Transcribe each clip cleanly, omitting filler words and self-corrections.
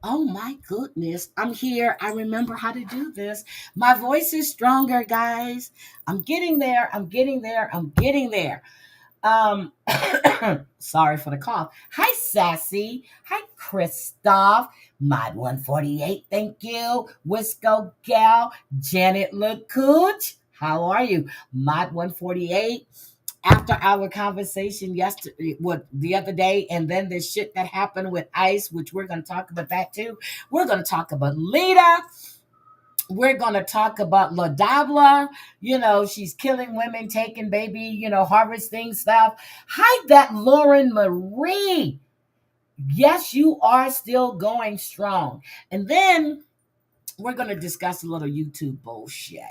Oh my goodness. I'm here. I remember how to do this. My voice is stronger, guys. I'm getting there. I'm getting there. I'm getting there. Um Sorry for the cough. Hi Sassy. Hi Christoph. Mod 148. Thank you. Wisco Gal. Janet LaCooch. How are you? Mod 148. After our conversation yesterday, what the other day, and then the shit that happened with ICE, which we're going to talk about that too. We're going to talk about Lita. We're going to talk about La Dabla. She's killing women, taking baby, harvesting stuff. Hide that Lauren Marie. Yes, you are still going strong. And then we're going to discuss a little YouTube bullshit.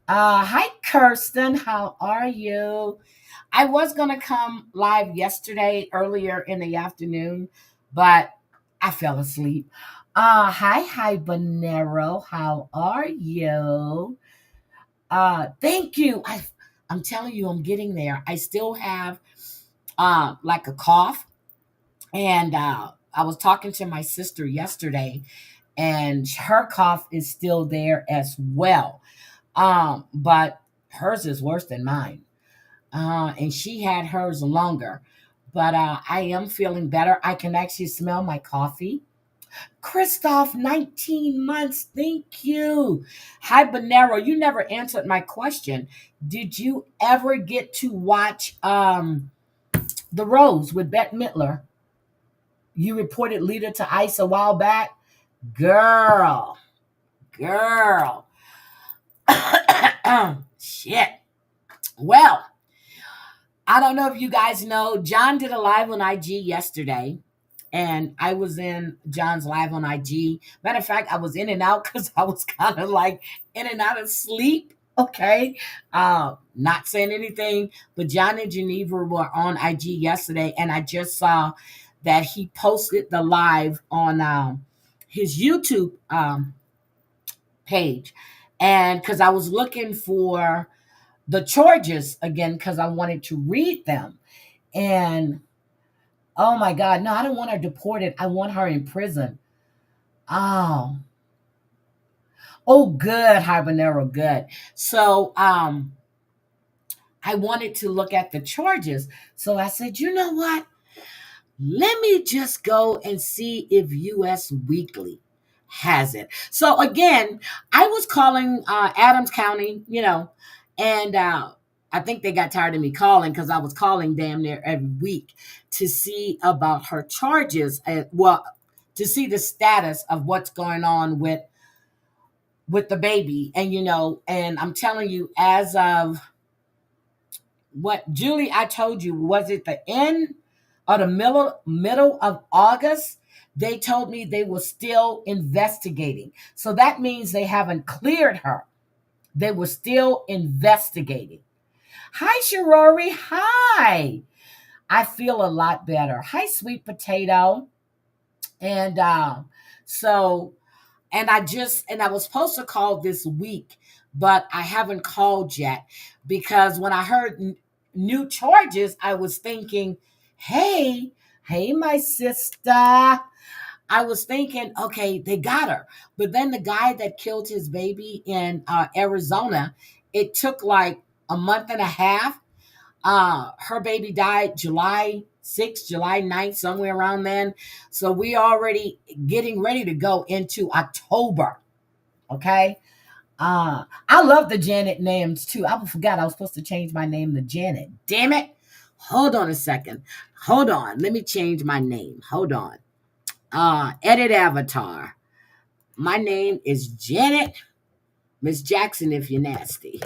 Hi, Kirsten. How are you? I was going to come live yesterday earlier in the afternoon, but I fell asleep. Hi, Bonero. How are you? Thank you. I'm telling you, I'm getting there. I still have like a cough, and I was talking to my sister yesterday, and her cough is still there as well. But hers is worse than mine. And she had hers longer. But I am feeling better. I can actually smell my coffee. Christoph, 19 months. Thank you. Hi, Bonero. You never answered my question. Did you ever get to watch The Rose with Bette Midler? You reported Lita to ICE a while back. Girl. Girl. Shit. Well, I don't know if you guys know, John did a live on IG yesterday, and I was in John's live on IG. Matter of fact, I was in and out because I was kind of like in and out of sleep. Okay. Not saying anything, but John and Geneva were on IG yesterday, and I just saw that he posted the live on his YouTube page. And because I was looking for the charges again because I wanted to read them. And oh my God, no, I don't want her deported. I want her in prison. Oh, oh, good, Habanero, good. So I wanted to look at the charges. So I said, you know what? Let me just go and see if US Weekly has it. So again, I was calling Adams County, and I think they got tired of me calling because I was calling damn near every week to see about her charges. Well, to see the status of what's going on with the baby, and and I'm telling you, as of what Julie, I told you, was it the end or the middle of August? They told me they were still investigating. So that means they haven't cleared her. They were still investigating. Hi, Shirori. Hi. I feel a lot better. Hi, sweet potato. And so, and I was supposed to call this week, but I haven't called yet because when I heard new charges, I was thinking, hey, my sister. I was thinking, okay, they got her. But then the guy that killed his baby in Arizona, it took like a month and a half. Her baby died July 6th, July 9th, somewhere around then. So we already getting ready to go into October. Okay. I love the Janet names too. I forgot I was supposed to change my name to Janet. Damn it. Hold on a second. Hold on. Let me change my name. Hold on. Edit avatar. My name is Janet Miss Jackson if you're nasty.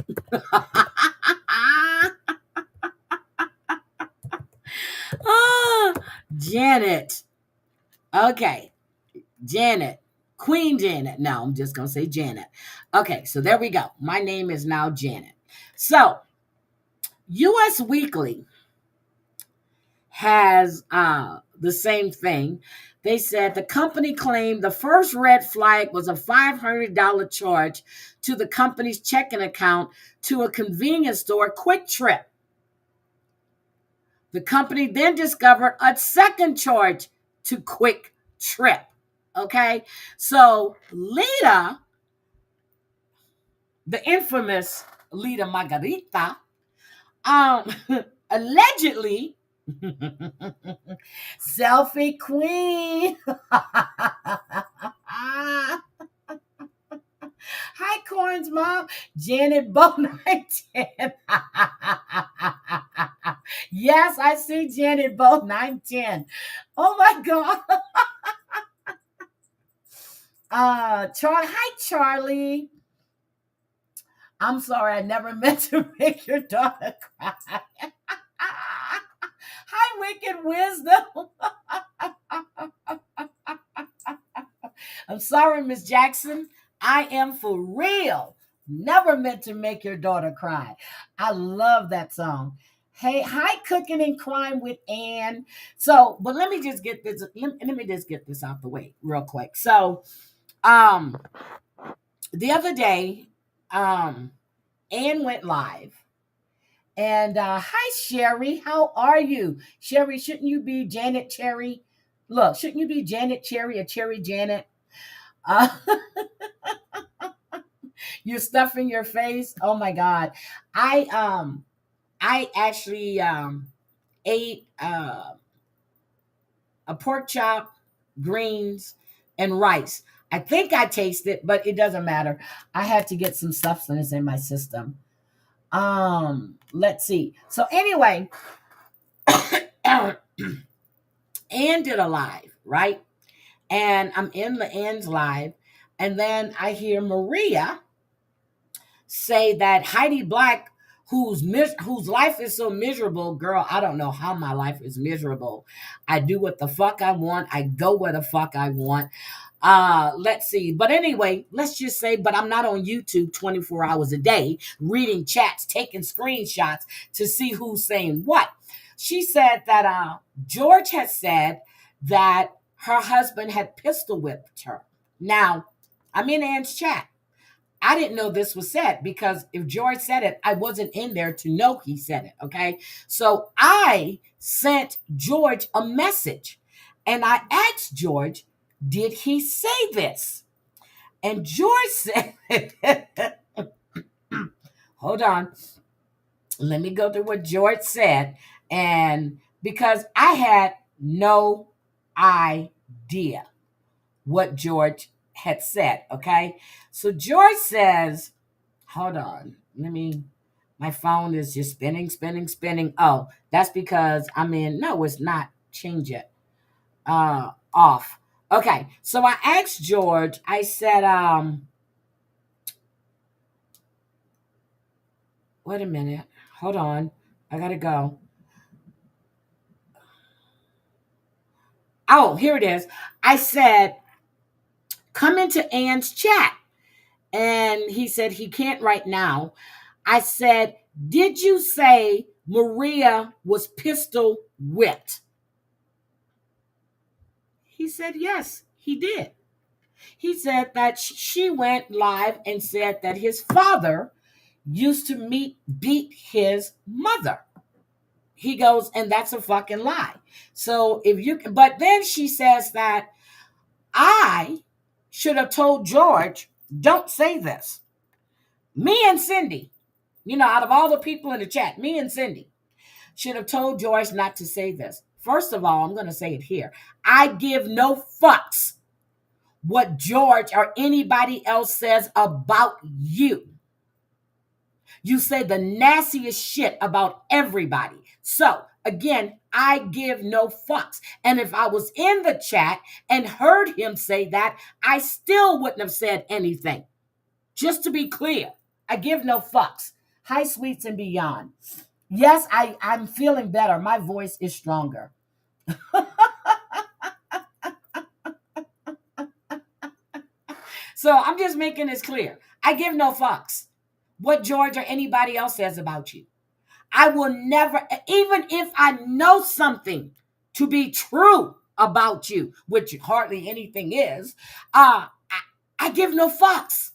Oh, Janet. Okay. Janet. Queen Janet. No, I'm just going to say Janet. Okay, so there we go. My name is now Janet. So, US Weekly has the same thing. They said the company claimed the first red flag was a $500 charge to the company's checking account to a convenience store Quick Trip. The company then discovered a second charge to Quick Trip. Okay. So Lita, the infamous Lita Margarita, um, allegedly, selfie queen. Hi, Corn's mom, Janet Bo 910. Yes, I see Janet Bo 910. Oh my God. Hi, Charlie. I'm sorry, I never meant to make your daughter cry. Hi, Wicked Wisdom. I'm sorry, Miss Jackson. I am for real. Never meant to make your daughter cry. I love that song. Hey, hi, Cooking and Crime with Ann. So, but let me just get this. Let me just get this out the way real quick. So, um, the other day, Ann went live. And hi, Sherry. How are you? Sherry, shouldn't you be Janet Cherry? Look, shouldn't you be Janet Cherry or Cherry Janet? Uh, you're stuffing your face. Oh my God. I actually ate a pork chop, greens, and rice. I think I tasted, but it doesn't matter. I had to get some substance in my system. Let's see. So anyway, Ann did a live, right? And I'm in the Ann's live, and then I hear Maria say that Heidi Black, whose life is so miserable, girl, I don't know how my life is miserable. I do what the fuck I want. I go where the fuck I want. Let's see. But anyway, let's just say, but I'm not on YouTube 24 hours a day reading chats, taking screenshots to see who's saying what. She said that George has said that her husband had pistol whipped her. Now, I'm in Ann's chat. I didn't know this was said because if George said it, I wasn't in there to know he said it. Okay. So I sent George a message and I asked George, did he say this? And George said, hold on, let me go to what George said. And because I had no idea what George had said. Okay. So George says, hold on. My phone is just spinning, spinning, spinning. Oh, that's because I'm in, no, it's not. Change it. Off. Okay. So I asked George, I said, wait a minute. Hold on. I gotta go. Oh, here it is. I said, come into Ann's chat. And he said he can't right now. I said, did you say Maria was pistol whipped? He said, yes, he did. He said that she went live and said that his father used to beat his mother. He goes, and that's a fucking lie. So if you, but then she says that I should have told George, don't say this. Me and Cindy, out of all the people in the chat, me and Cindy should have told George not to say this. First of all, I'm going to say it here. I give no fucks what George or anybody else says about you. You say the nastiest shit about everybody. So, again, I give no fucks. And if I was in the chat and heard him say that, I still wouldn't have said anything. Just to be clear, I give no fucks. Hi, sweets and beyond. Yes, I'm feeling better. My voice is stronger. So I'm just making this clear. I give no fucks what George or anybody else says about you. I will never, even if I know something to be true about you, which hardly anything is, I give no fucks.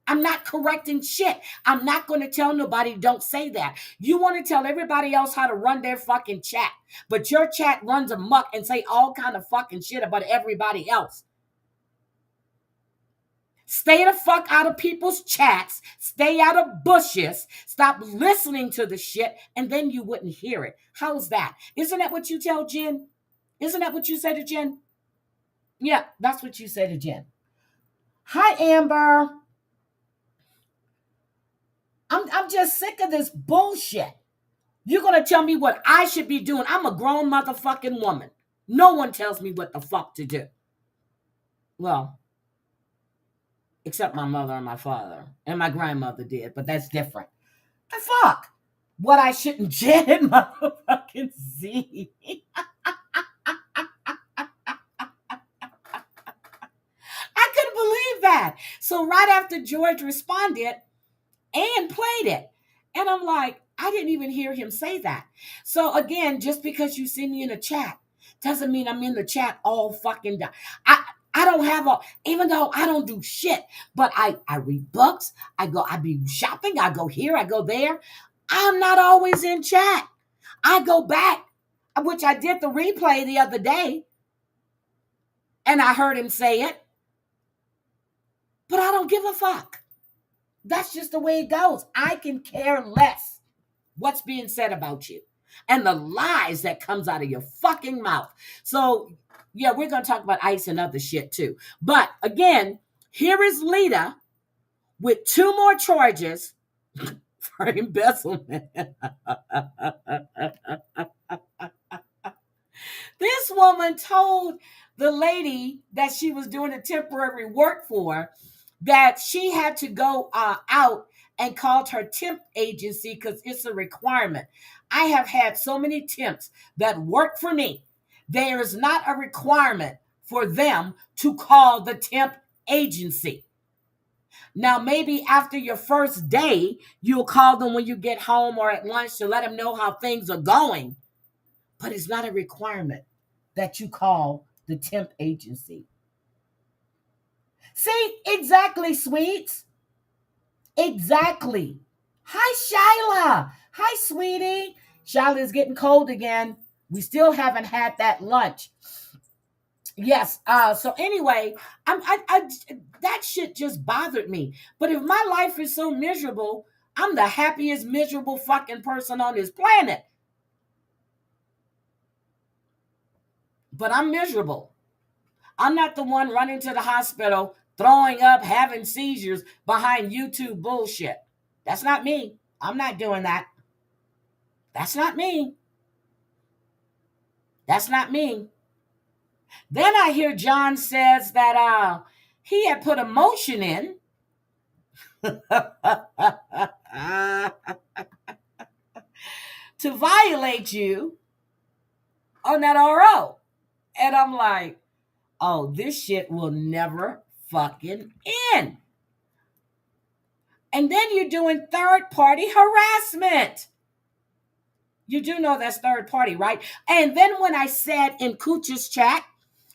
I'm not correcting shit. I'm not going to tell nobody don't say that. You want to tell everybody else how to run their fucking chat, but your chat runs amok and say all kind of fucking shit about everybody else. Stay the fuck out of people's chats. Stay out of bushes. Stop listening to the shit, and then you wouldn't hear it. How's that? Isn't that what you tell Jen? Isn't that what you say to Jen? Yeah, that's what you say to Jen. Hi, Amber. I'm just sick of this bullshit. You're going to tell me what I should be doing. I'm a grown motherfucking woman. No one tells me what the fuck to do. Well, except my mother and my father. And my grandmother did, but that's different. The fuck? What I shouldn't jet in motherfucking Z. I couldn't believe that. So right after George responded, and played it. And I'm like, I didn't even hear him say that. So again, just because you see me in a chat doesn't mean I'm in the chat all fucking day. I don't have a, even though I don't do shit, but I read books, I be shopping, I go here, I go there. I'm not always in chat. I go back, which I did the replay the other day, and I heard him say it, but I don't give a fuck. That's just the way it goes. I can care less what's being said about you and the lies that comes out of your fucking mouth. So, yeah, we're going to talk about ICE and other shit too. But again, here is Lita with 2 more charges for embezzlement. This woman told the lady that she was doing a temporary work for that she had to go out and called her temp agency because it's a requirement. I have had so many temps that work for me. There is not a requirement for them to call the temp agency. Now, maybe after your first day, you'll call them when you get home or at lunch to let them know how things are going. But it's not a requirement that you call the temp agency. See, exactly, sweets. Exactly. Hi, Shyla. Hi, sweetie. Shyla's getting cold again. We still haven't had that lunch. Yes. So anyway, that shit just bothered me. But if my life is so miserable, I'm the happiest miserable fucking person on this planet. But I'm miserable. I'm not the one running to the hospital, throwing up, having seizures behind YouTube bullshit. That's not me. I'm not doing that. That's not me. That's not me. Then I hear John says that he had put a motion in to violate you on that RO. And I'm like, oh, this shit will never fucking end. And then you're doing third-party harassment. You do know that's third party, right? And then when I said in Cooch's chat,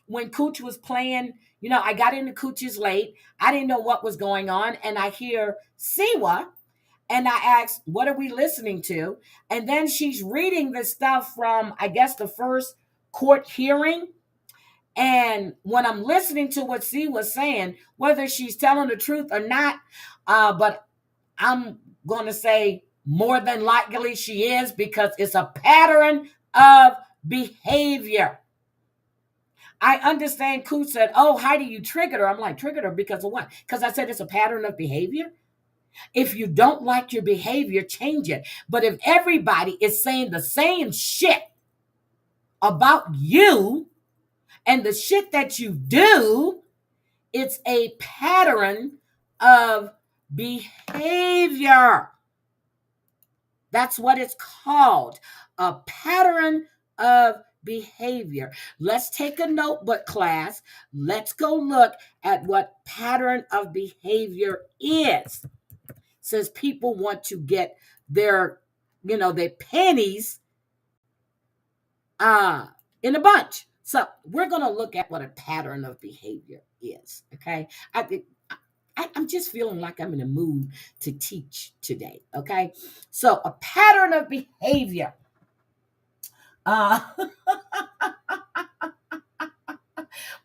when Cooch was playing, I got into Cooch's late. I didn't know what was going on. And I hear Siwa, and I asked, what are we listening to? And then she's reading the stuff from, I guess, the first court hearing. And when I'm listening to what C was saying, whether she's telling the truth or not, but I'm going to say more than likely she is, because it's a pattern of behavior. I understand Koo said, oh, how do you trigger her? I'm like, trigger her because of what? Because I said it's a pattern of behavior. If you don't like your behavior, change it. But if everybody is saying the same shit about you and the shit that you do, it's a pattern of behavior. That's what it's called, a pattern of behavior. Let's take a notebook, class. Let's go look at what pattern of behavior is. Since people want to get their pennies in a bunch. So we're going to look at what a pattern of behavior is, okay? I'm just feeling like I'm in a mood to teach today, okay? So a pattern of behavior.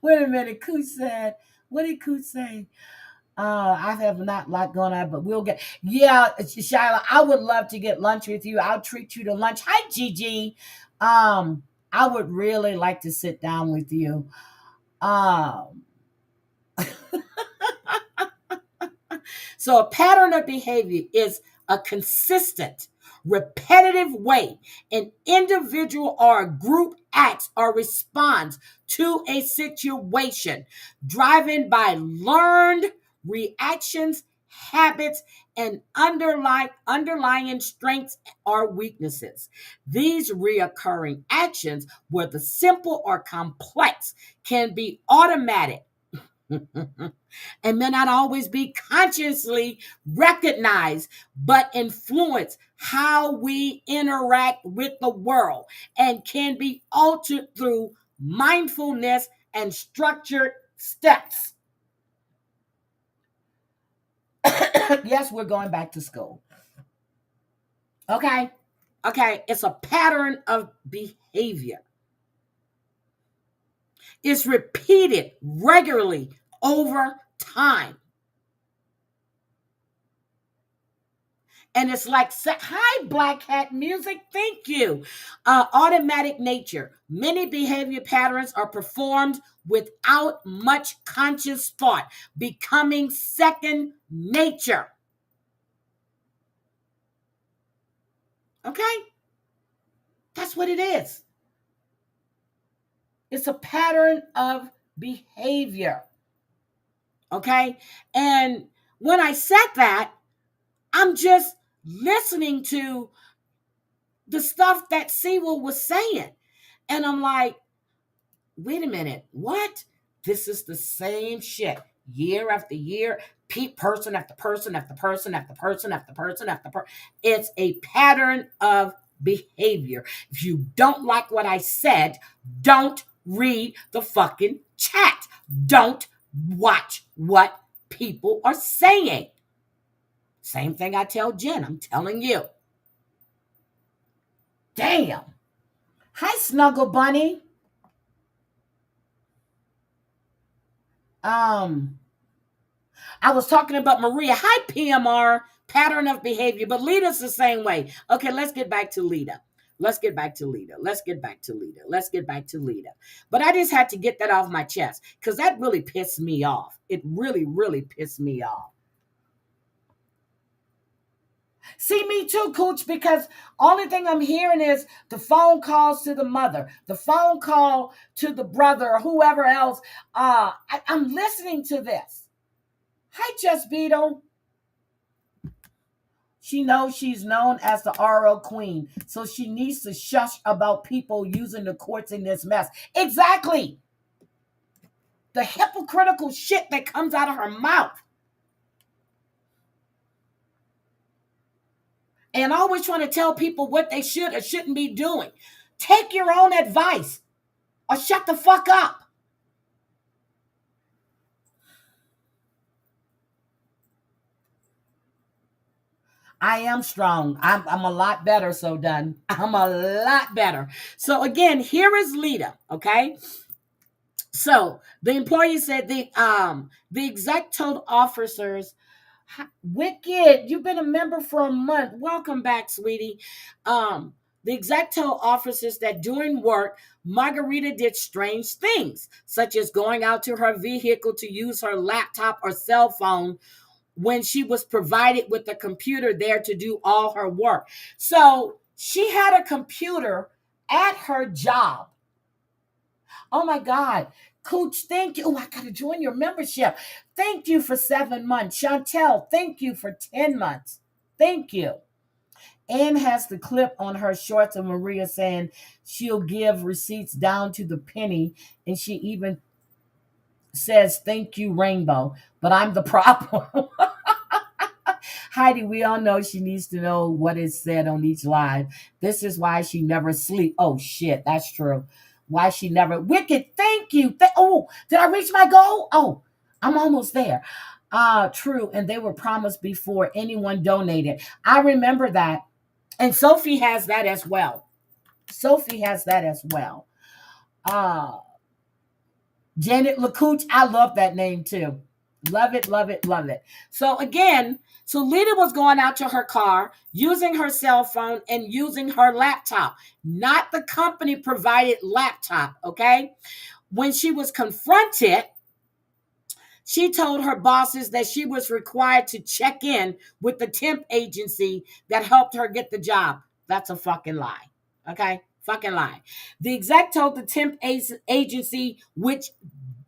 Wait a minute, Koo said, what did Koo say? I have not like going on, but we'll get. Yeah, Shyla, I would love to get lunch with you. I'll treat you to lunch. Hi, Gigi. I would really like to sit down with you. Um, So, a pattern of behavior is a consistent, repetitive way an individual or a group acts or responds to a situation, driven by learned reactions, habits, and underlying strengths or weaknesses. These reoccurring actions, whether simple or complex, can be automatic and may not always be consciously recognized, but influence how we interact with the world and can be altered through mindfulness and structured steps. Yes, we're going back to school. Okay. Okay. It's a pattern of behavior. It's repeated regularly over time. And it's like, hi, Black Hat Music, thank you. Automatic nature. Many behavior patterns are performed without much conscious thought, becoming second nature. Okay? That's what it is. It's a pattern of behavior. Okay? And when I said that, I'm just listening to the stuff that Sewell was saying. And I'm like, wait a minute, what? This is the same shit year after year, person after person after person after person after person after person. It's a pattern of behavior. If you don't like what I said, don't read the fucking chat. Don't watch what people are saying. Same thing I tell Jen, I'm telling you. Damn. Hi, Snuggle Bunny. Um, I was talking about Maria. Hi, PMR, pattern of behavior, but Lita's the same way. Okay, let's get back to Lita. Let's get back to Lita. Let's get back to Lita. Let's get back to Lita. But I just had to get that off my chest because that really pissed me off. It really, really pissed me off. See, me too, Cooch, because only thing I'm hearing is the phone calls to the mother, the phone call to the brother, or whoever else. I'm listening to this. Hi, Just Beetle. She knows she's known as the RO queen, so she needs to shush about people using the courts in this mess. Exactly. The hypocritical shit that comes out of her mouth. And always trying to tell people what they should or shouldn't be doing. Take your own advice or shut the fuck up. I am strong. I'm a lot better. So done. I'm a lot better. So again, here is Lita. Okay. So the employee said the exec told officers, Wicked, you've been a member for a month. Welcome back, sweetie. The exec told officers that during work, Margarita did strange things, such as going out to her vehicle to use her laptop or cell phone when she was provided with a computer there to do all her work. So she had a computer at her job. Oh my God. Coach, thank you. Oh, I got to join your membership. Thank you for 7 months. Chantel, thank you for 10 months. Thank you. Anne has the clip on her shorts of Maria saying she'll give receipts down to the penny. And she even says, thank you, Rainbow. But I'm the problem. Heidi, we all know she needs to know what is said on each live. This is why she never sleep. Oh, shit, that's true. Why she never. Wicked, thank you. Oh, did I reach my goal? Oh, I'm almost there. True. And they were promised before anyone donated. I remember that. And Sophie has that as well. Sophie has that as well. Uh, Janet LaCouche, I love that name too. Love it, love it, love it. So again, so Lita was going out to her car, using her cell phone and using her laptop, not the company provided laptop. Okay. When she was confronted, she told her bosses that she was required to check in with the temp agency that helped her get the job. That's a fucking lie. Okay? Fucking lie. The exec told the temp agency, which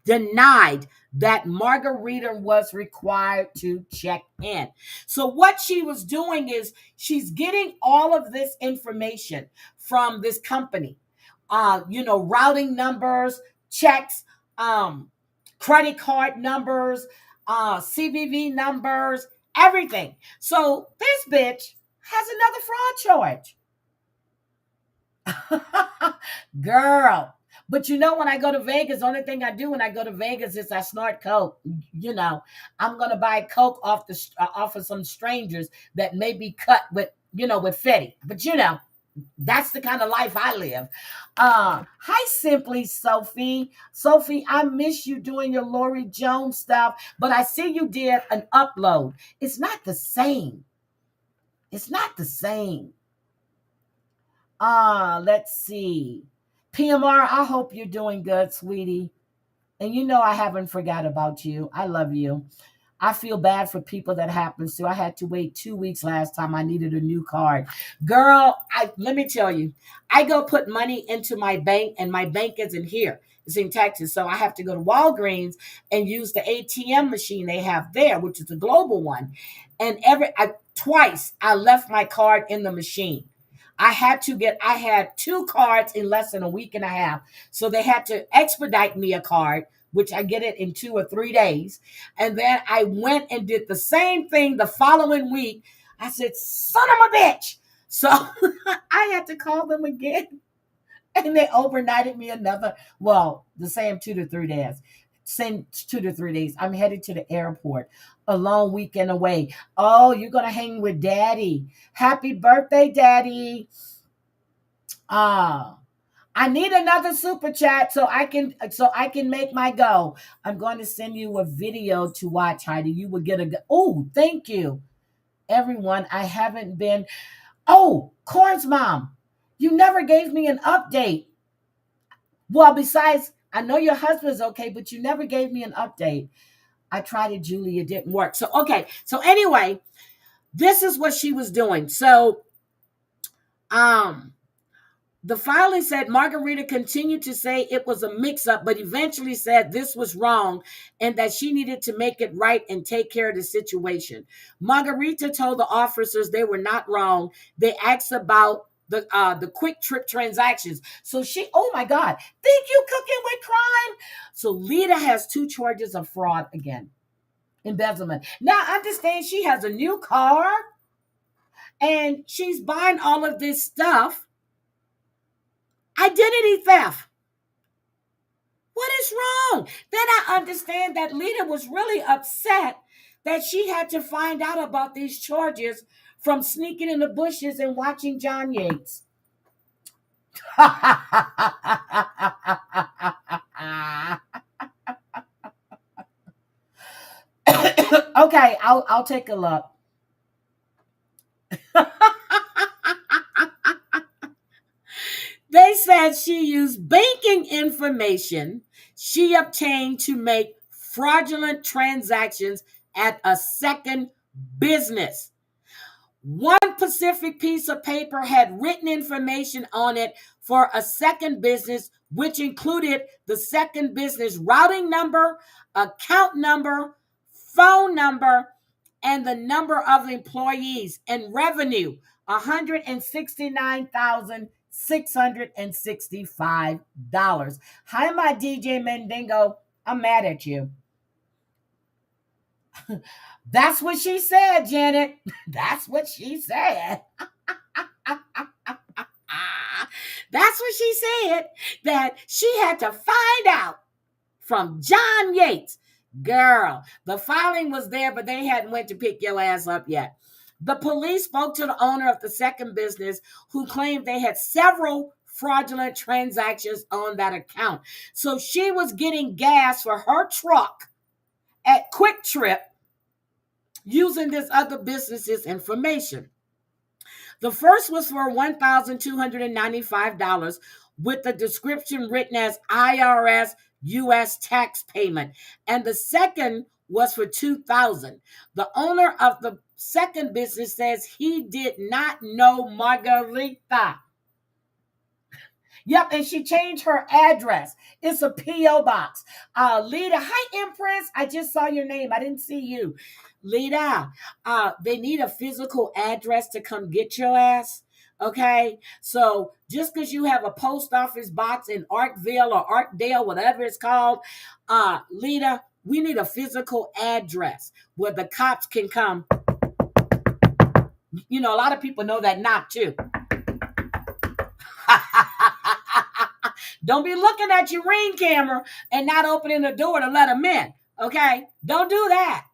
denied that Margarita was required to check in. So what she was doing is she's getting all of this information from this company. Routing numbers, checks, credit card numbers, CVV numbers, everything. So this bitch has another fraud charge. Girl. But when I go to Vegas, the only thing I do when I go to Vegas is I snort coke. I'm gonna buy coke off of some strangers that may be cut with Fetty. But that's the kind of life I live. Hi, Simply Sophie. Sophie, I miss you doing your Lori Jones stuff, but I see you did an upload. It's not the same. It's not the same. Let's see. PMR, I hope you're doing good, sweetie. And I haven't forgot about you. I love you. I feel bad for people that happens to. I had to wait 2 weeks last time I needed a new card. Girl, let me tell you, I go put money into my bank and my bank isn't here. It's in Texas. So I have to go to Walgreens and use the ATM machine they have there, which is a global one. And twice I left my card in the machine. I had 2 cards in less than a week and a half. So they had to expedite me a card, which I get it in 2 or 3 days. And then I went and did the same thing the following week. I said, son of a bitch. So I had to call them again. And they overnighted me the same 2 to 3 days. Same 2 to 3 days. I'm headed to the airport. A long weekend away. Oh, you're going to hang with Daddy. Happy birthday, Daddy. I need another super chat so I can make my go. I'm going to send you a video to watch, Heidi. You will get thank you. Everyone, I haven't been. Oh, Corn's mom. You never gave me an update. Well, besides, I know your husband's okay, but you never gave me an update. I tried it, Julie. It didn't work. So, okay. So anyway, this is what she was doing. So, the filing said Margarita continued to say it was a mix-up, but eventually said this was wrong and that she needed to make it right and take care of the situation. Margarita told the officers they were not wrong. They asked about the quick trip transactions. So oh my God, think you cooking with crime? So Lita has 2 charges of fraud again. Embezzlement. Now, understand she has a new car and she's buying all of this stuff. Identity theft. What is wrong? Then I understand that Lita was really upset that she had to find out about these charges from sneaking in the bushes and watching John Yates. Okay, I'll take a look. They said she used banking information she obtained to make fraudulent transactions at a second business. One specific piece of paper had written information on it for a second business, which included the second business routing number, account number, phone number, and the number of employees and revenue, $169,665. Hi, my DJ Mendingo. I'm mad at you. That's what she said, Janet. That's what she said. That's what she said, that she had to find out from John Yates. Girl, the filing was there, but they hadn't went to pick your ass up yet. The police spoke to the owner of the second business, who claimed they had several fraudulent transactions on that account. So she was getting gas for her truck at Quick Trip using this other business's information. The first was for $1,295 with the description written as IRS U.S. tax payment. And the second was for $2,000. The owner of the second business says he did not know Margarita. Yep, and she changed her address. It's a P.O. box. Lita, hi, Empress. I just saw your name. I didn't see you. Lita, they need a physical address to come get your ass. Okay? So just because you have a post office box in Arkville or Arkdale, whatever it's called, Lita, we need a physical address where the cops can come. You know, a lot of people know that knock too. Don't be looking at your Ring camera and not opening the door to let them in. Okay? Don't do that.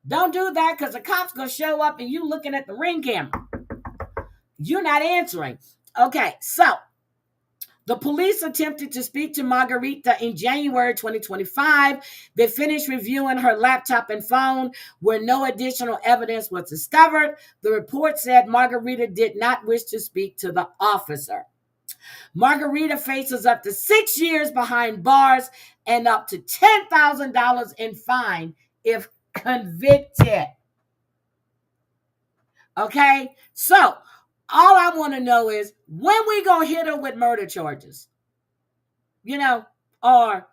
Don't do that because the cops going to show up and you looking at the Ring camera. You're not answering. Okay, so the police attempted to speak to Margarita in January 2025. They finished reviewing her laptop and phone where no additional evidence was discovered. The report said Margarita did not wish to speak to the officer. Margarita faces up to 6 years behind bars and up to $10,000 in fine if convicted. Okay, so all I want to know is when we gonna hit her with murder charges, or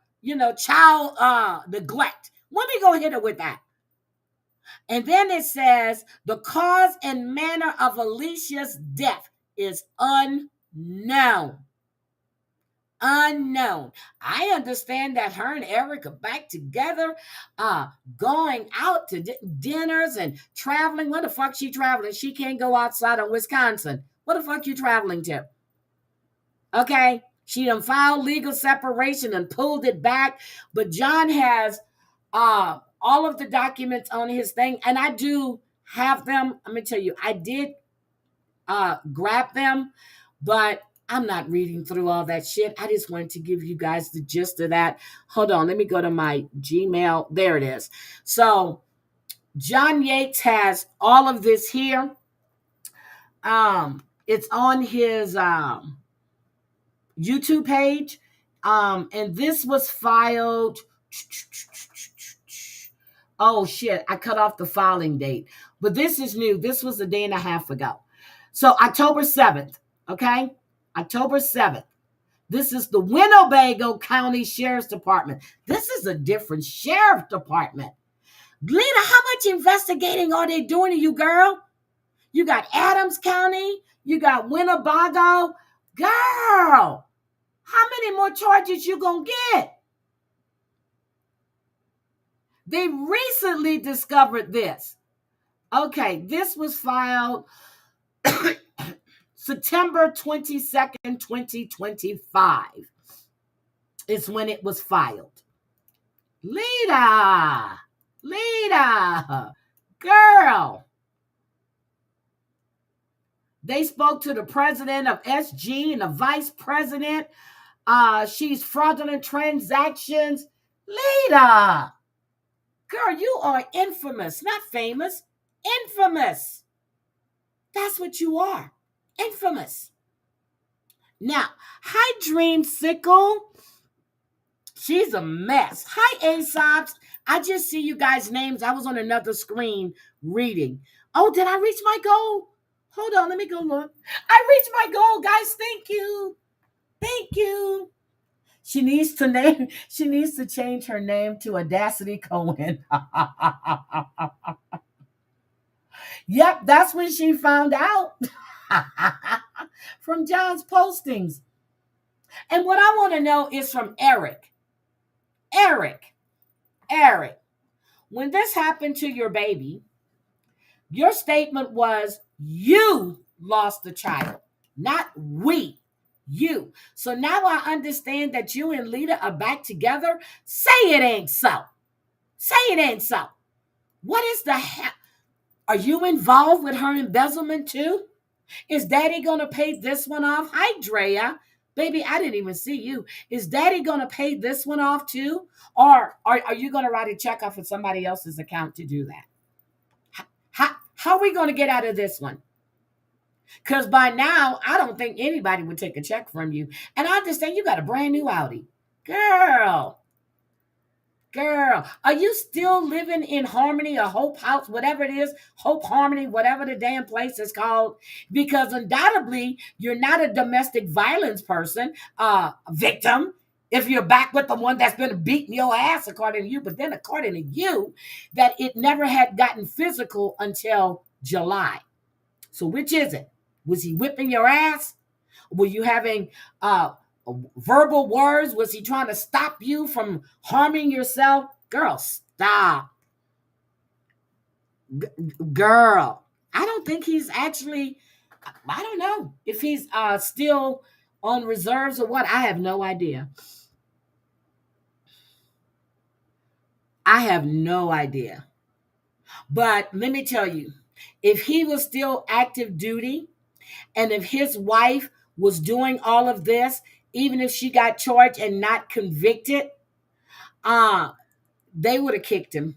child neglect. When we gonna hit her with that? And then it says the cause and manner of Alicia's death is unknown. Unknown. I understand that her and Eric are back together, going out to dinners and traveling. Where the fuck she traveling? She can't go outside of Wisconsin. What the fuck you traveling to? Okay, she done filed legal separation and pulled it back. But John has all of the documents on his thing, and I do have them. Let me tell you, I did grab them, but I'm not reading through all that shit. I just wanted to give you guys the gist of that. Hold on. Let me go to my Gmail. There it is. So John Yates has all of this here. It's on his YouTube page. And this was filed. Oh, shit. I cut off the filing date. But this is new. This was a day and a half ago. So October 7th. Okay? October 7th. This is the Winnebago County Sheriff's Department. This is a different sheriff department. Lita, how much investigating are they doing to you, girl? You got Adams County. You got Winnebago. Girl, how many more charges you gonna get? They recently discovered this. Okay, this was filed September 22nd, 2025 is when it was filed. Lita, girl. They spoke to the president of SG and the vice president. She's fraudulent transactions. Lita, girl, you are infamous, not famous. Infamous. That's what you are. Infamous. Now, hi, Dreamsicle. She's a mess. Hi, Aesop's. I just see you guys' names. I was on another screen reading. Oh, did I reach my goal? Hold on, let me go look. I reached my goal, guys. Thank you. Thank you. She needs to change her name to Audacity Cohen. Yep, that's when she found out. From John's postings. And what I want to know is from Eric. Eric, when this happened to your baby, your statement was you lost the child, not we, you. So now I understand that you and Lita are back together. Say it ain't so. Say it ain't so. What is the hell? Are you involved with her embezzlement too? Is Daddy going to pay this one off? Hi, Drea. Baby, I didn't even see you. Is daddy going to pay this one off too? Or are you going to write a check off of somebody else's account to do that? How are we going to get out of this one? Because by now, I don't think anybody would take a check from you. And I understand you got a brand new Audi. Girl, girl, are you still living in Harmony or Hope House, whatever it is, Hope Harmony, whatever the damn place is called? Because undoubtedly, you're not a domestic violence person, victim. If you're back with the one that's been beating your ass, according to you, but then according to you, that it never had gotten physical until July. So which is it? Was he whipping your ass? Were you having verbal words? Was he trying to stop you from harming yourself? Girl, stop. Girl, I don't think he's actually, I don't know if he's still on reserves or what. I have no idea. I have no idea. But let me tell you, if he was still active duty and if his wife was doing all of this, even if she got charged and not convicted, uh, they would have kicked him.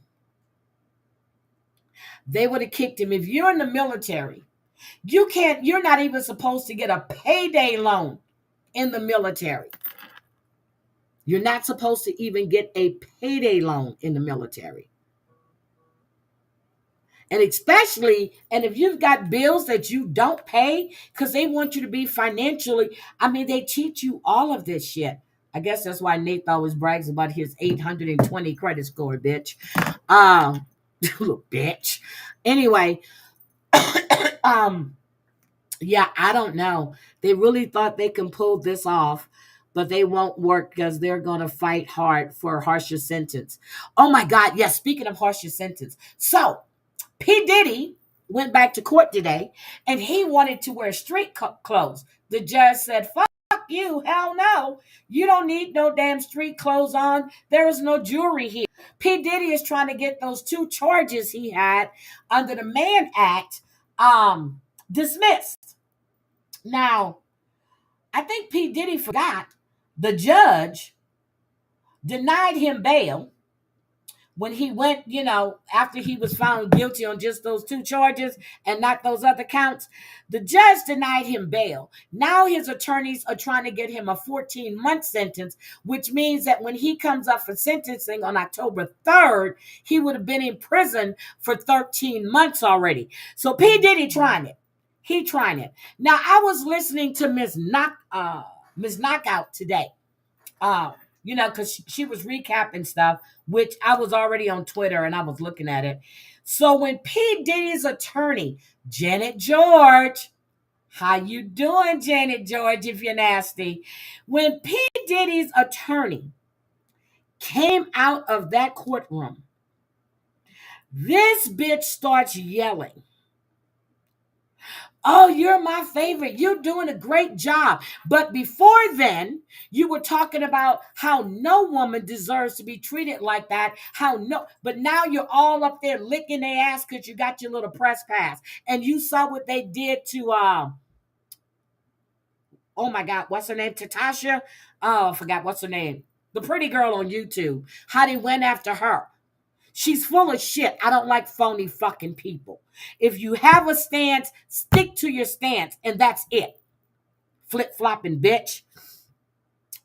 They would have kicked him. If you're in the military, you're not even supposed to get a payday loan in the military. You're not supposed to even get a payday loan in the military. And especially, and if you've got bills that you don't pay because they want you to be financially, I mean, they teach you all of this shit. I guess that's why Nate always brags about his 820 credit score, bitch. Little bitch. Anyway, um, yeah, I don't know. They really thought they can pull this off, but they won't work because they're going to fight hard for a harsher sentence. Oh my God. Yes. Speaking of harsher sentence. So, P. Diddy went back to court today and he wanted to wear street clothes. The judge said, fuck you. Hell no. You don't need no damn street clothes on. There is no jewelry here. P. Diddy is trying to get those two charges he had under the Mann Act dismissed. Now, I think P. Diddy forgot the judge denied him bail when he went, after he was found guilty on just those two charges and not those other counts. The judge denied him bail. Now his attorneys are trying to get him a 14-month sentence, which means that when he comes up for sentencing on October 3rd, he would have been in prison for 13 months already. So P. Diddy trying it. He trying it. Now, I was listening to Miss Knockout today. Because she was recapping stuff, which I was already on Twitter and I was looking at it. So when P. Diddy's attorney, Janet George, how you doing, Janet George, if you're nasty? When P. Diddy's attorney came out of that courtroom, this bitch starts yelling, oh, you're my favorite. You're doing a great job. But before then, you were talking about how no woman deserves to be treated like that. But now you're all up there licking their ass because you got your little press pass. And you saw what they did to, oh my God, what's her name? Tatasha? Oh, I forgot what's her name. The pretty girl on YouTube. How they went after her. She's full of shit. I don't like phony fucking people. If you have a stance, stick to your stance, and that's it. Flip-flopping bitch.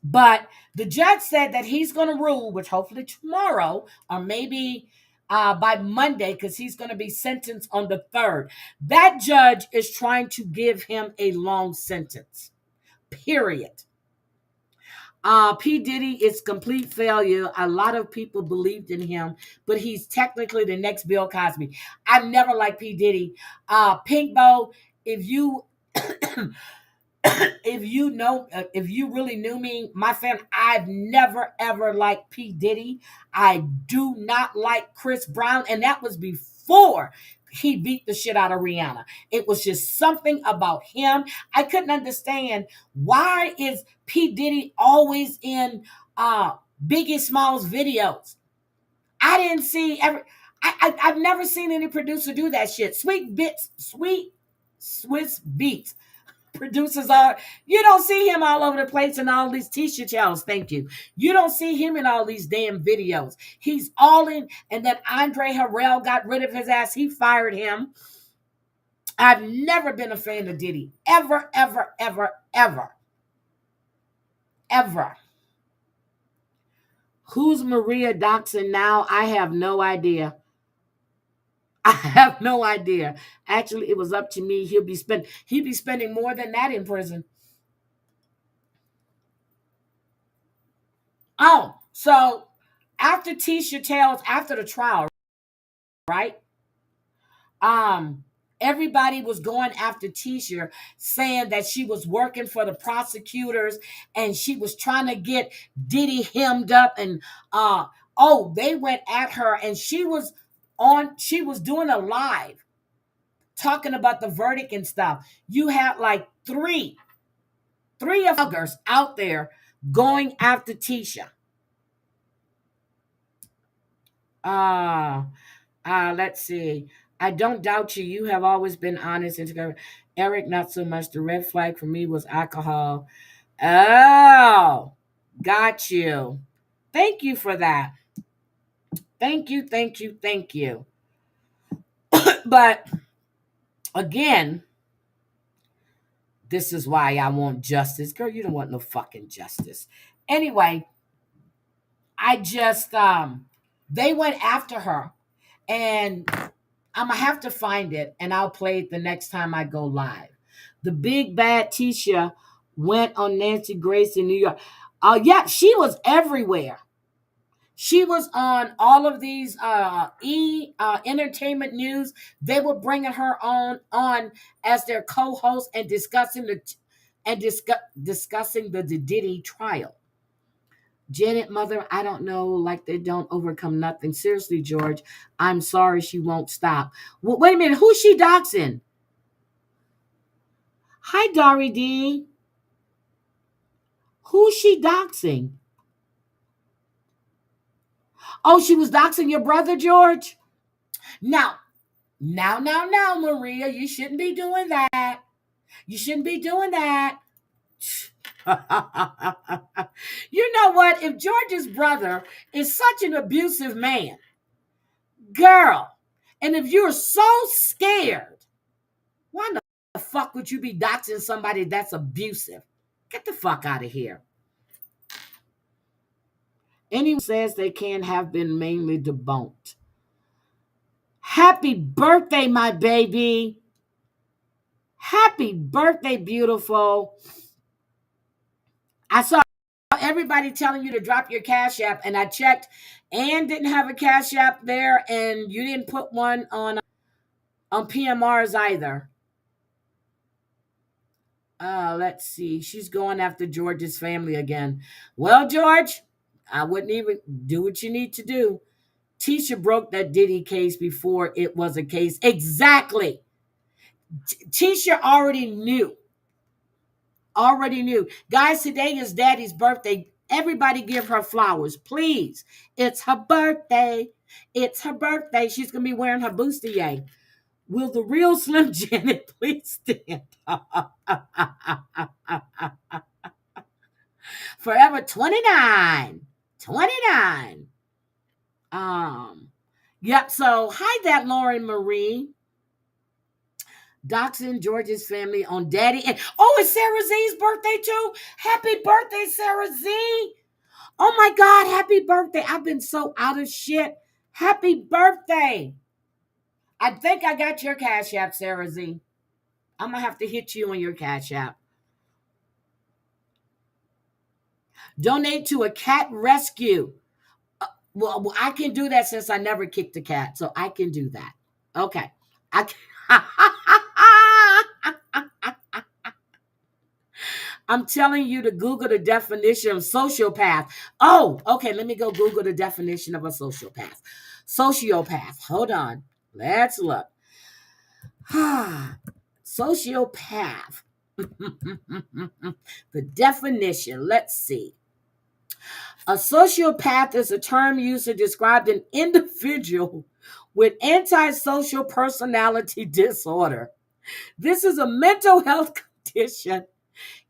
But the judge said that he's going to rule, which hopefully tomorrow or maybe by Monday, because he's going to be sentenced on the 3rd. That judge is trying to give him a long sentence. Period. P. Diddy is complete failure. A lot of people believed in him, but he's technically the next Bill Cosby. I've never liked P. Diddy. Pink Bow, if you if you really knew me, my family, I've never ever liked P. Diddy. I do not like Chris Brown, and that was before he beat the shit out of Rihanna. It was just something about him. I couldn't understand why is P. Diddy always in Biggie Smalls videos. I didn't see ever. I've never seen any producer do that shit. Sweet Swiss Beats. Producers are, you don't see him all over the place in all these t-shirt channels. Thank you. You don't see him in all these damn videos. He's all in. And then Andre Harrell got rid of his ass. He fired him. I've never been a fan of Diddy. Ever, ever, ever, ever. Ever. Who's Maria Doxson now? I have no idea. I have no idea. Actually, it was up to me. He'd be spending more than that in prison. Oh, so after Tisha tells after the trial, right? Um, Everybody was going after Tisha, saying that she was working for the prosecutors and she was trying to get Diddy hemmed up, and they went at her, and she was doing a live talking about the verdict and stuff. You had like three of us out there going after Tisha. Let's see. I don't doubt you. You have always been honest and together. Eric, not so much. The red flag for me was alcohol. Oh, got you. Thank you for that. Thank you, thank you, thank you. But again, this is why I want justice. Girl, you don't want no fucking justice. Anyway, I just they went after her, and I'm gonna have to find it, and I'll play it the next time I go live. The big bad Tisha went on Nancy Grace in New York. Yeah, she was everywhere. She was on all of these entertainment news. They were bringing her on as their co-host and discussing the Diddy trial. Janet, mother, I don't know, like they don't overcome nothing. Seriously, George, I'm sorry, she won't stop. Well, wait a minute, who's she doxing? Hi, Dari D. Who's she doxing? Oh, she was doxing your brother, George? Now, Maria, you shouldn't be doing that. You shouldn't be doing that. You know what? If George's brother is such an abusive man, girl, and if you're so scared, why the fuck would you be doxing somebody that's abusive? Get the fuck out of here. Anyone says they can have been mainly debunked. Happy birthday, my baby. Happy birthday, beautiful. I saw everybody telling you to drop your Cash App, and I checked and didn't have a Cash App there, and you didn't put one on PMRs either. Let's see. She's going after George's family again. Well, George, I wouldn't even do what you need to do. Tisha broke that Diddy case before it was a case. Exactly. Tisha already knew. Guys, today is Daddy's birthday. Everybody give her flowers, please. It's her birthday. It's her birthday. She's going to be wearing her bustier. Will the real Slim Janet please stand up? Forever 29. 29. Yep. So, hi, that Lauren Marie. Doxing George's family on Daddy. And it's Sarah Z's birthday too. Happy birthday, Sarah Z. Oh my God, happy birthday. I've been so out of shit. Happy birthday. I think I got your Cash App, Sarah Z. I'm going to have to hit you on your Cash App. Donate to a cat rescue. Well, I can do that since I never kicked a cat, so I can do that. Okay. I'm telling you to Google the definition of sociopath. Oh, okay. Let me go Google the definition of a sociopath. Sociopath. Hold on. Let's look. Sociopath. The definition. Let's see. A sociopath is a term used to describe an individual with antisocial personality disorder. This is a mental health condition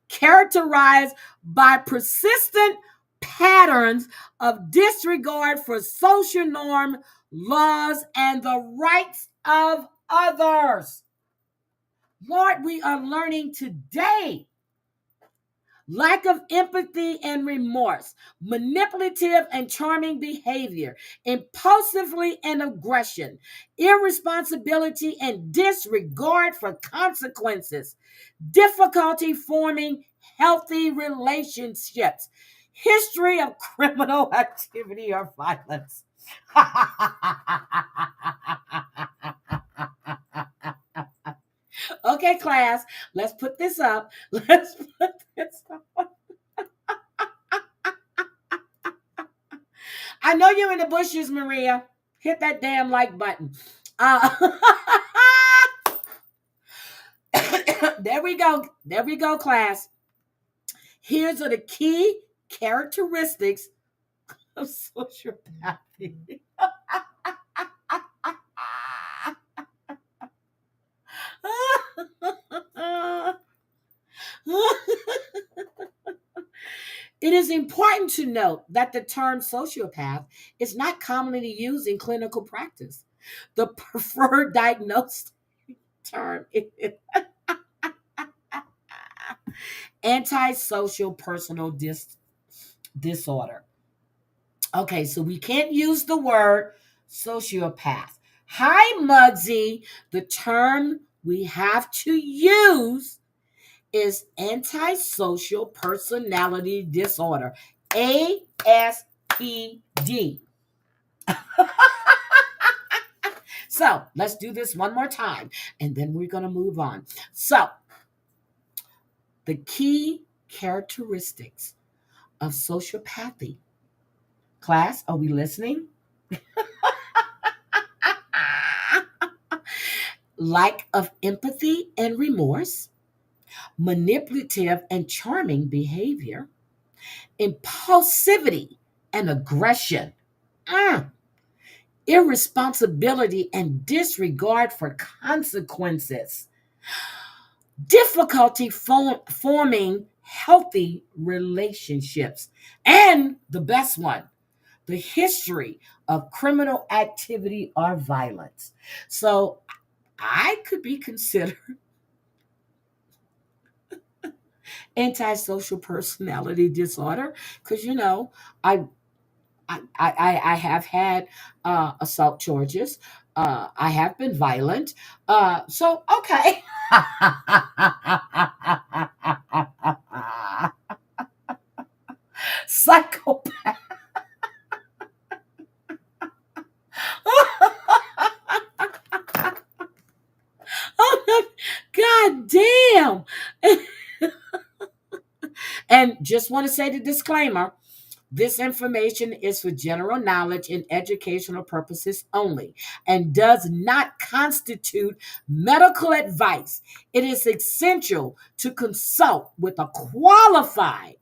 characterized by persistent patterns of disregard for social norm, laws, and the rights of others. Lord, we are learning today. Lack of empathy and remorse, manipulative and charming behavior, impulsively and aggression, irresponsibility and disregard for consequences, difficulty forming healthy relationships, history of criminal activity or violence. Okay, class, let's put this up. Let's put this up. I know you're in the bushes, Maria. Hit that damn like button. Uh, there we go. There we go, class. Here's are the key characteristics of sociopathy. It is important to note that the term sociopath is not commonly used in clinical practice. The preferred diagnostic term is antisocial personal disorder. Okay, so we can't use the word sociopath. Hi, Muggsy. The term we have to use is antisocial personality disorder, ASPD. So let's do this one more time and then we're going to move on. So, the key characteristics of sociopathy. Class, are we listening? Lack of empathy and remorse, manipulative and charming behavior, impulsivity and aggression, irresponsibility and disregard for consequences, difficulty forming healthy relationships, and the best one, the history of criminal activity or violence. So I could be considered antisocial personality disorder because I I have had assault charges. I have been violent. So okay. Psychopath. Oh, God damn. And just want to say the disclaimer. This information is for general knowledge and educational purposes only and does not constitute medical advice. It is essential to consult with a qualified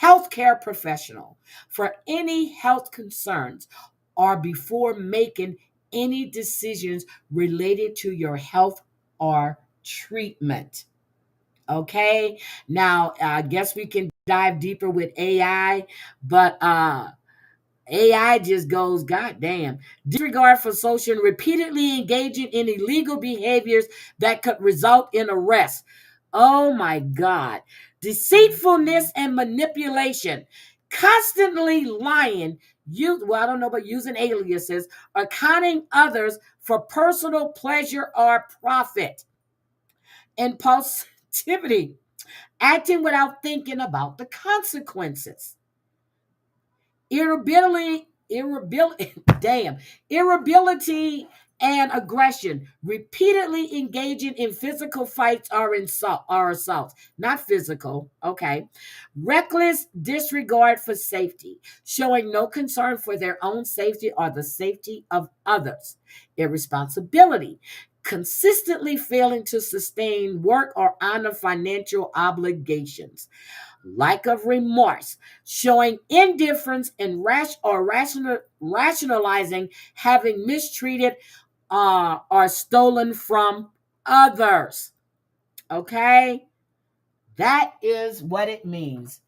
healthcare professional for any health concerns or before making any decisions related to your health or treatment. Okay, now I guess we can dive deeper with AI, but AI just goes, God damn. Disregard for social and repeatedly engaging in illegal behaviors that could result in arrest. Oh my God. Deceitfulness and manipulation. Constantly lying. Well, I don't know, but using aliases or conning others for personal pleasure or profit. Impulsivity. Acting without thinking about the consequences. Irritability, damn, irritability and aggression, repeatedly engaging in physical fights or assaults, not physical, okay. Reckless disregard for safety, showing no concern for their own safety or the safety of others. Irresponsibility, consistently failing to sustain work or honor financial obligations. Lack of remorse, showing indifference and rationalizing having mistreated or stolen from others. Okay? That is what it means.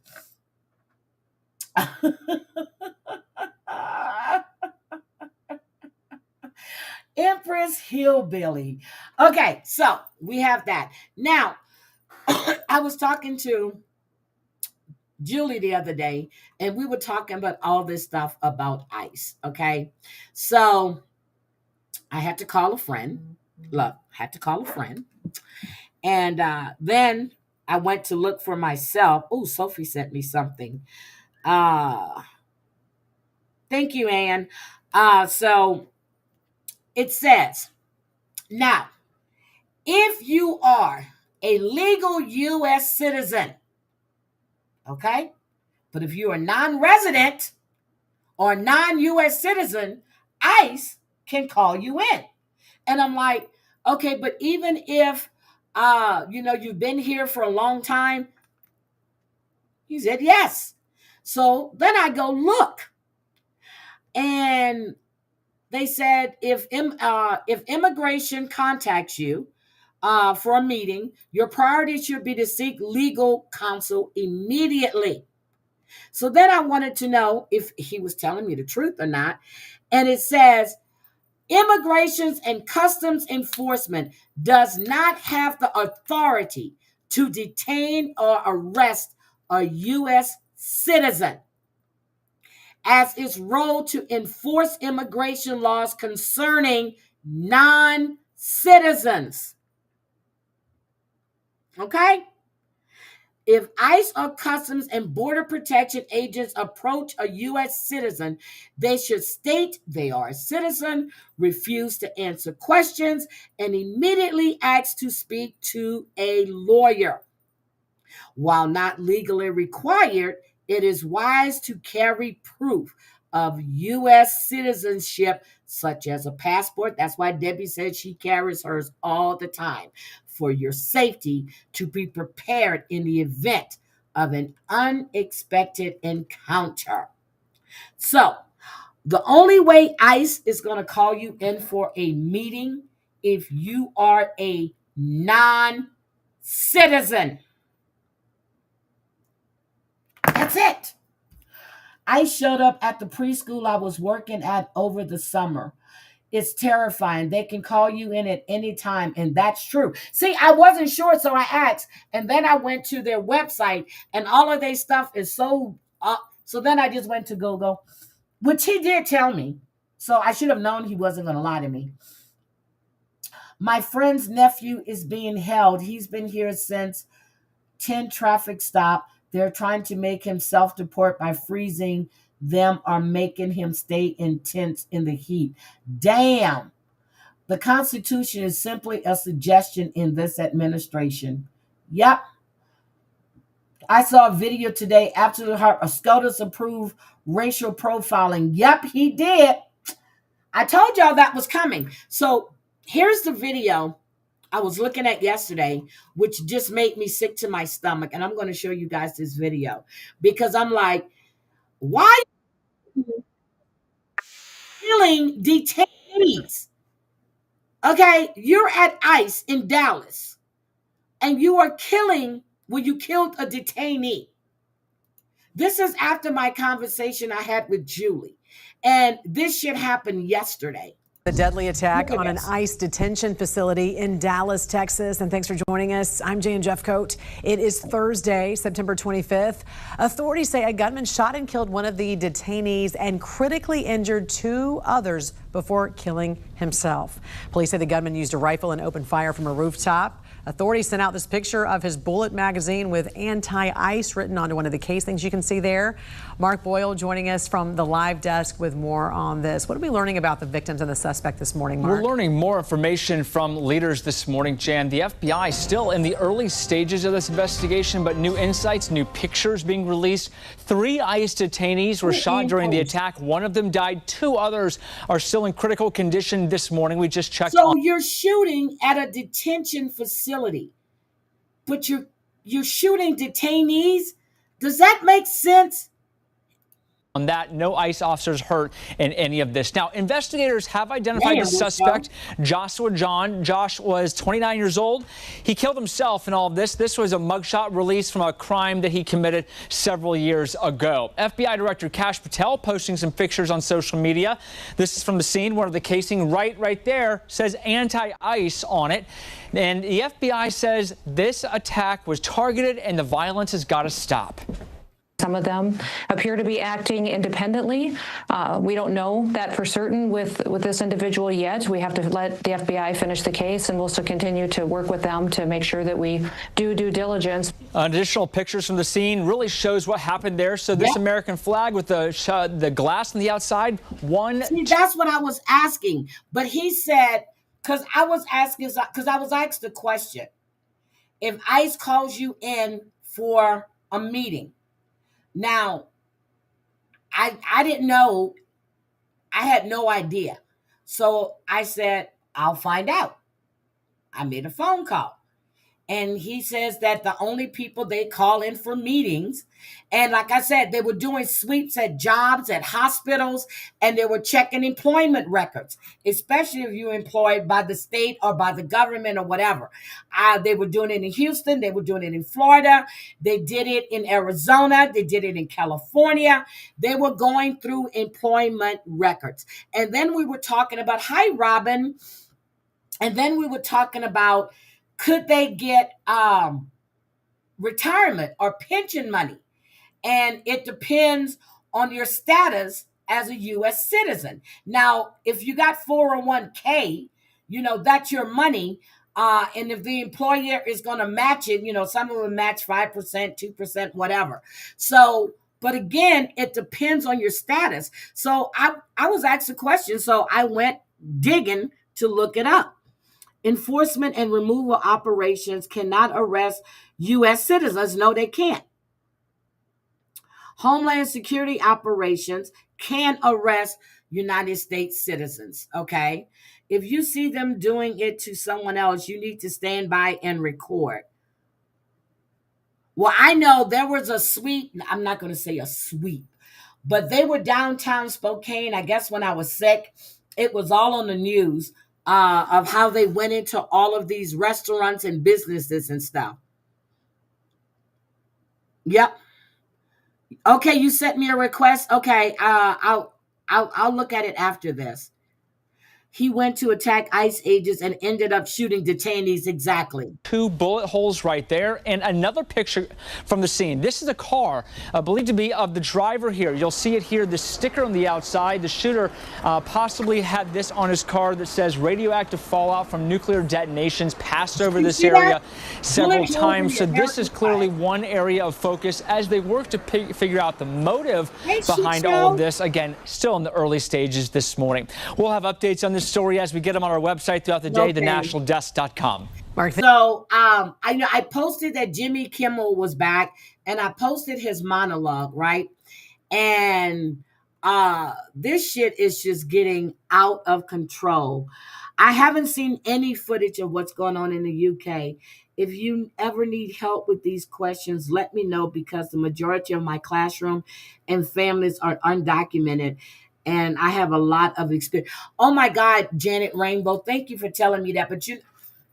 Empress Hillbilly. Okay, so we have that. Now, I was talking to Julie the other day, and we were talking about all this stuff about ICE. Okay, so I had to call a friend. Look, had to call a friend, and then I went to look for myself. Oh, Sophie sent me something. Uh, thank you, Anne. So it says now, if you are a legal U.S. citizen, okay, but if you're a non-resident or non-U.S. citizen, ICE can call you in. And I'm like, okay, but even if you've been here for a long time, he said yes. So then I go look, and they said if immigration contacts you for a meeting, your priority should be to seek legal counsel immediately. So then I wanted to know if he was telling me the truth or not. And it says, Immigrations and Customs Enforcement does not have the authority to detain or arrest a U.S. citizen, as its role to enforce immigration laws concerning non-citizens. Okay? If ICE or Customs and Border Protection agents approach a U.S. citizen, they should state they are a citizen, refuse to answer questions, and immediately ask to speak to a lawyer. While not legally required, it is wise to carry proof of U.S. citizenship, such as a passport. That's why Debbie said she carries hers all the time, for your safety, to be prepared in the event of an unexpected encounter. So, the only way ICE is going to call you in for a meeting if you are a non citizen. That's it. I showed up at the preschool I was working at over the summer. It's terrifying. They can call you in at any time, and that's true. See, I wasn't sure, so I asked, and then I went to their website, and all of their stuff is so then I just went to Google, which he did tell me. So I should have known he wasn't going to lie to me. My friend's nephew is being held. He's been here since 10 traffic stop. They're trying to make him self-deport by freezing them or making him stay in tents in the heat. Damn. The Constitution is simply a suggestion in this administration. Yep. I saw a video today. Absolutely hard. SCOTUS approved racial profiling. Yep, he did. I told y'all that was coming. So here's the video I was looking at yesterday, which just made me sick to my stomach. And I'm going to show you guys this video because I'm like, why are you killing detainees? Okay, you're at ICE in Dallas and you are killing when you killed a detainee. This is after my conversation I had with Julie. And this shit happened yesterday. The deadly attack on an ICE detention facility in Dallas, Texas. And thanks for joining us. I'm Jan Jeffcoat. It is Thursday, September 25th. Authorities say a gunman shot and killed one of the detainees and critically injured two others before killing himself. Police say the gunman used a rifle and opened fire from a rooftop. Authorities sent out this picture of his bullet magazine with anti-ICE written onto one of the casings you can see there. Mark Boyle joining us from the live desk with more on this. What are we learning about the victims and the suspect this morning, Mark? We're learning more information from leaders this morning, Jan. The FBI still in the early stages of this investigation, but new insights, new pictures being released. 3 ICE detainees were shot during the attack. One of them died. 2 others are still in critical condition this morning. We just checked. So you're shooting at a detention facility, but you're shooting detainees. Does that make sense? On that, no ICE officers hurt in any of this. Now, investigators have identified the suspect, Joshua John. Josh was 29 years old. He killed himself in all of this. This was a mugshot released from a crime that he committed several years ago. FBI Director Kash Patel posting some pictures on social media. This is from the scene. One of the casing right there says anti-ICE on it. And the FBI says this attack was targeted and the violence has got to stop. Some of them appear to be acting independently. We don't know that for certain with this individual yet. We have to let the FBI finish the case, and we'll still continue to work with them to make sure that we do due diligence. Additional pictures from the scene really shows what happened there. So this American flag with the glass on the outside. See, that's what I was asking. But he said, because I was asked the question, if ICE calls you in for a meeting. Now, I didn't know. I had no idea. So I said, I'll find out. I made a phone call. And he says that the only people they call in for meetings, and like I said, they were doing sweeps at jobs, at hospitals, and they were checking employment records, especially if you're employed by the state or by the government or whatever. They were doing it in Houston. They were doing it in Florida. They did it in Arizona. They did it in California. They were going through employment records. And then we were talking about, hi, Robin. And then we were talking about, could they get retirement or pension money? And it depends on your status as a U.S. citizen. Now, if you got 401k, that's your money. And if the employer is going to match it, some of them match 5%, 2%, whatever. So, but again, it depends on your status. So I was asked a question, so I went digging to look it up. Enforcement and removal operations cannot arrest U.S. citizens. No, they can't. Homeland security operations can arrest United States citizens, okay? If you see them doing it to someone else, you need to stand by and record. Well, I know there was a sweep. I'm not going to say a sweep, but they were downtown Spokane. I guess when I was sick, it was all on the news. Of how they went into all of these restaurants and businesses and stuff. Yep. Okay, you sent me a request. Okay, I'll look at it after this. He went to attack ICE agents and ended up shooting detainees. Exactly. 2 bullet holes right there. And another picture from the scene. This is a car believed to be of the driver here. You'll see it here, the sticker on the outside. The shooter possibly had this on his car that says radioactive fallout from nuclear detonations passed over this area several times. So this is clearly one area of focus as they work to figure out the motive behind all of this. Again, still in the early stages this morning. We'll have updates on this story as we get them on our website throughout the day, thenationaldesk.com. So I posted that Jimmy Kimmel was back, and I posted his monologue, right? And this shit is just getting out of control. I haven't seen any footage of what's going on in the UK. If you ever need help with these questions, let me know, because the majority of my classroom and families are undocumented. And I have a lot of experience. Oh my God, Janet Rainbow, thank you for telling me that. But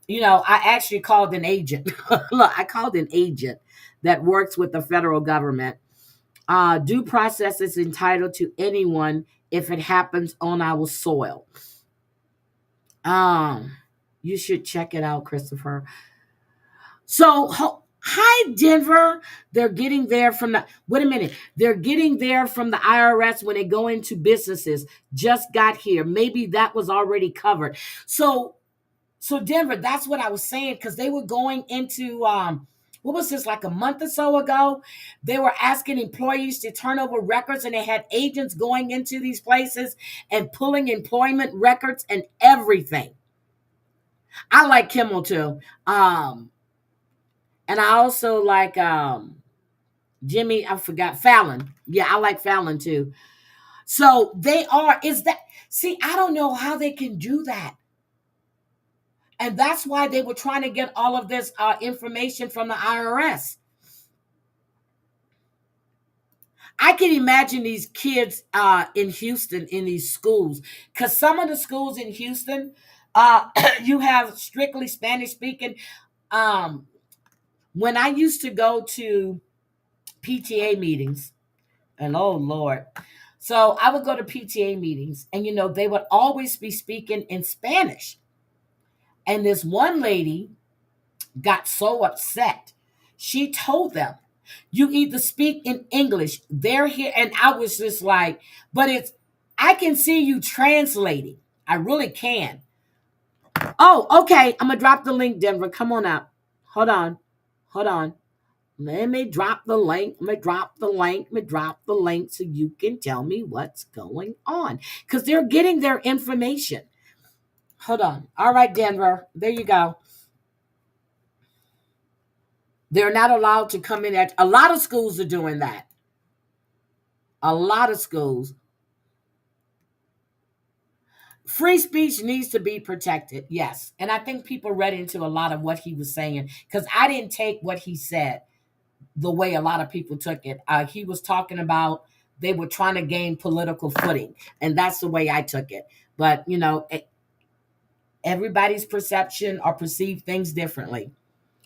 I actually called an agent. Look, I called an agent that works with the federal government. Due process is entitled to anyone if it happens on our soil. You should check it out, Christopher. So, hi, Denver. They're getting there from They're getting there from the IRS when they go into businesses. Just got here. Maybe that was already covered. So Denver, that's what I was saying, because they were going into, what was this, like a month or so ago? They were asking employees to turn over records, and they had agents going into these places and pulling employment records and everything. I like Kimmel too. And I also like Jimmy, I forgot, Fallon. Yeah, I like Fallon too. So I don't know how they can do that. And that's why they were trying to get all of this information from the IRS. I can imagine these kids in Houston in these schools, because some of the schools in Houston, you have strictly Spanish speaking. Um, when I used to go to PTA meetings, and oh Lord, so I would go to PTA meetings, and they would always be speaking in Spanish. And this one lady got so upset. She told them, "You either speak in English, they're here." And I was just like, but I can see you translating. I really can. Oh, okay. I'm going to drop the link, Denver. Come on up. Hold on. Hold on. Let me drop the link. Let me drop the link. Let me drop the link so you can tell me what's going on. Because they're getting their information. Hold on. All right, Denver. There you go. They're not allowed to come in at a lot of schools are doing that. A lot of schools. Free speech needs to be protected. Yes. And I think people read into a lot of what he was saying, because I didn't take what he said the way a lot of people took it. He was talking about they were trying to gain political footing, and that's the way I took it. But everybody's perception or perceive things differently.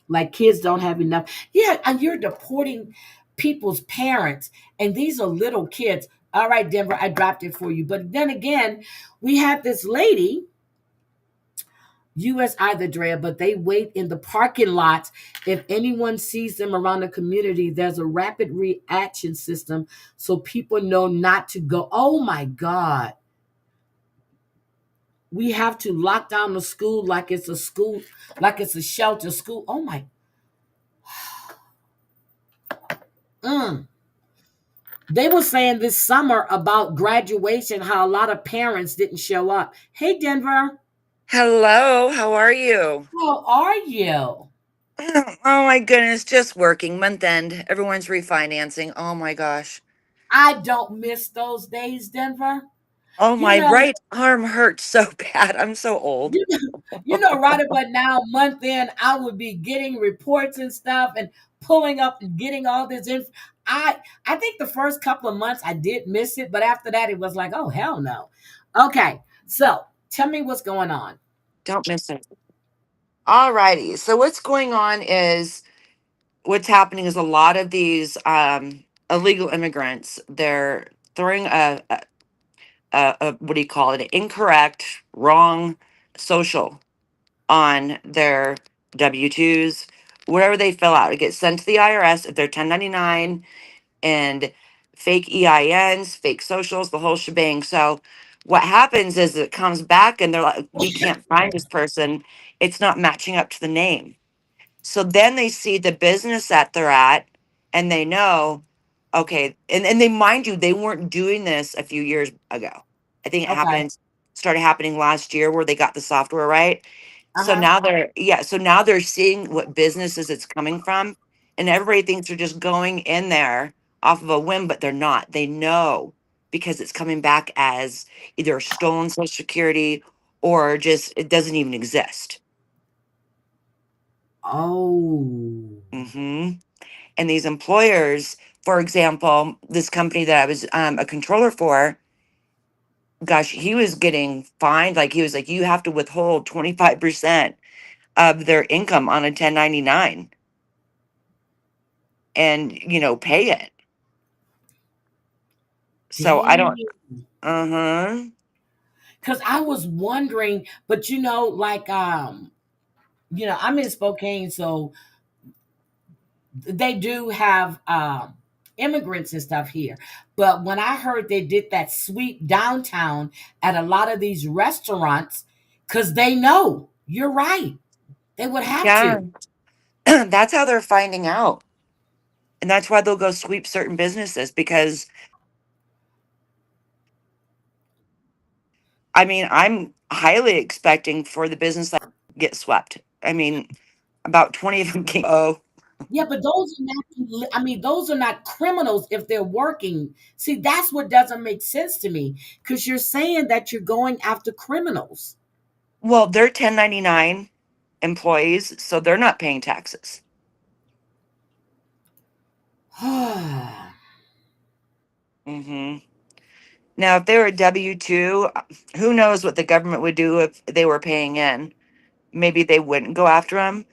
Like kids don't have enough. Yeah, and you're deporting people's parents, and these are little kids. All right, Denver, I dropped it for you. But then again, we had this lady, US either Drea, but they wait in the parking lots. If anyone sees them around the community, there's a rapid reaction system so people know not to go. Oh my God. We have to lock down the school like it's a school, like it's a shelter school. Oh my. Mm. They were saying this summer about graduation, how a lot of parents didn't show up. Hey, Denver, Hello, how are you? how are you? Oh my goodness, just working. Month end. Everyone's refinancing. Oh my gosh. I don't miss those days, Denver. Oh, You my know, right arm hurts so bad. I'm so old. you right about now, month in, I would be getting reports and stuff and pulling up and getting all this I think the first couple of months I did miss it, but after that it was like, oh hell no. Okay, so tell me what's going on. Don't miss it. Alrighty. So what's going on is what's happening is a lot of these illegal immigrants, they're throwing a what do you call it? An incorrect, wrong social on their W-2s, whatever they fill out. It gets sent to the IRS if they're 1099, and fake EINs, fake socials, the whole shebang. So what happens is it comes back and they're like, we can't find this person. It's not matching up to the name. So then they see the business that they're at and they know, okay, and they mind you, they weren't doing this a few years ago. I think it Okay. happened, started happening last year where they got the software right. So Uh-huh. now so now they're seeing what businesses it's coming from, and everybody thinks they're just going in there off of a whim, but they're not. They know because it's coming back as either a stolen social security or just it doesn't even exist. Oh. hmm And these employers, for example, this company that I was a controller for, gosh, he was getting fined. Like he was like, you have to withhold 25% of their income on a 1099 and, pay it. So I don't, Dang. uh-huh. Because I was wondering, but I'm in Spokane, so they do have immigrants and stuff here. But when I heard they did that sweep downtown at a lot of these restaurants, because they know you're right, they would have Yeah. to. That's how they're finding out. And that's why they'll go sweep certain businesses because I mean, I'm highly expecting for the business that get swept. I mean, about 20 of them can go. Yeah, but those are not. I mean, those are not criminals if they're working. See, that's what doesn't make sense to me. Because you're saying that you're going after criminals. Well, they're 1099 employees, so they're not paying taxes. Hmm. Now, if they were W-2, who knows what the government would do if they were paying in? Maybe they wouldn't go after them.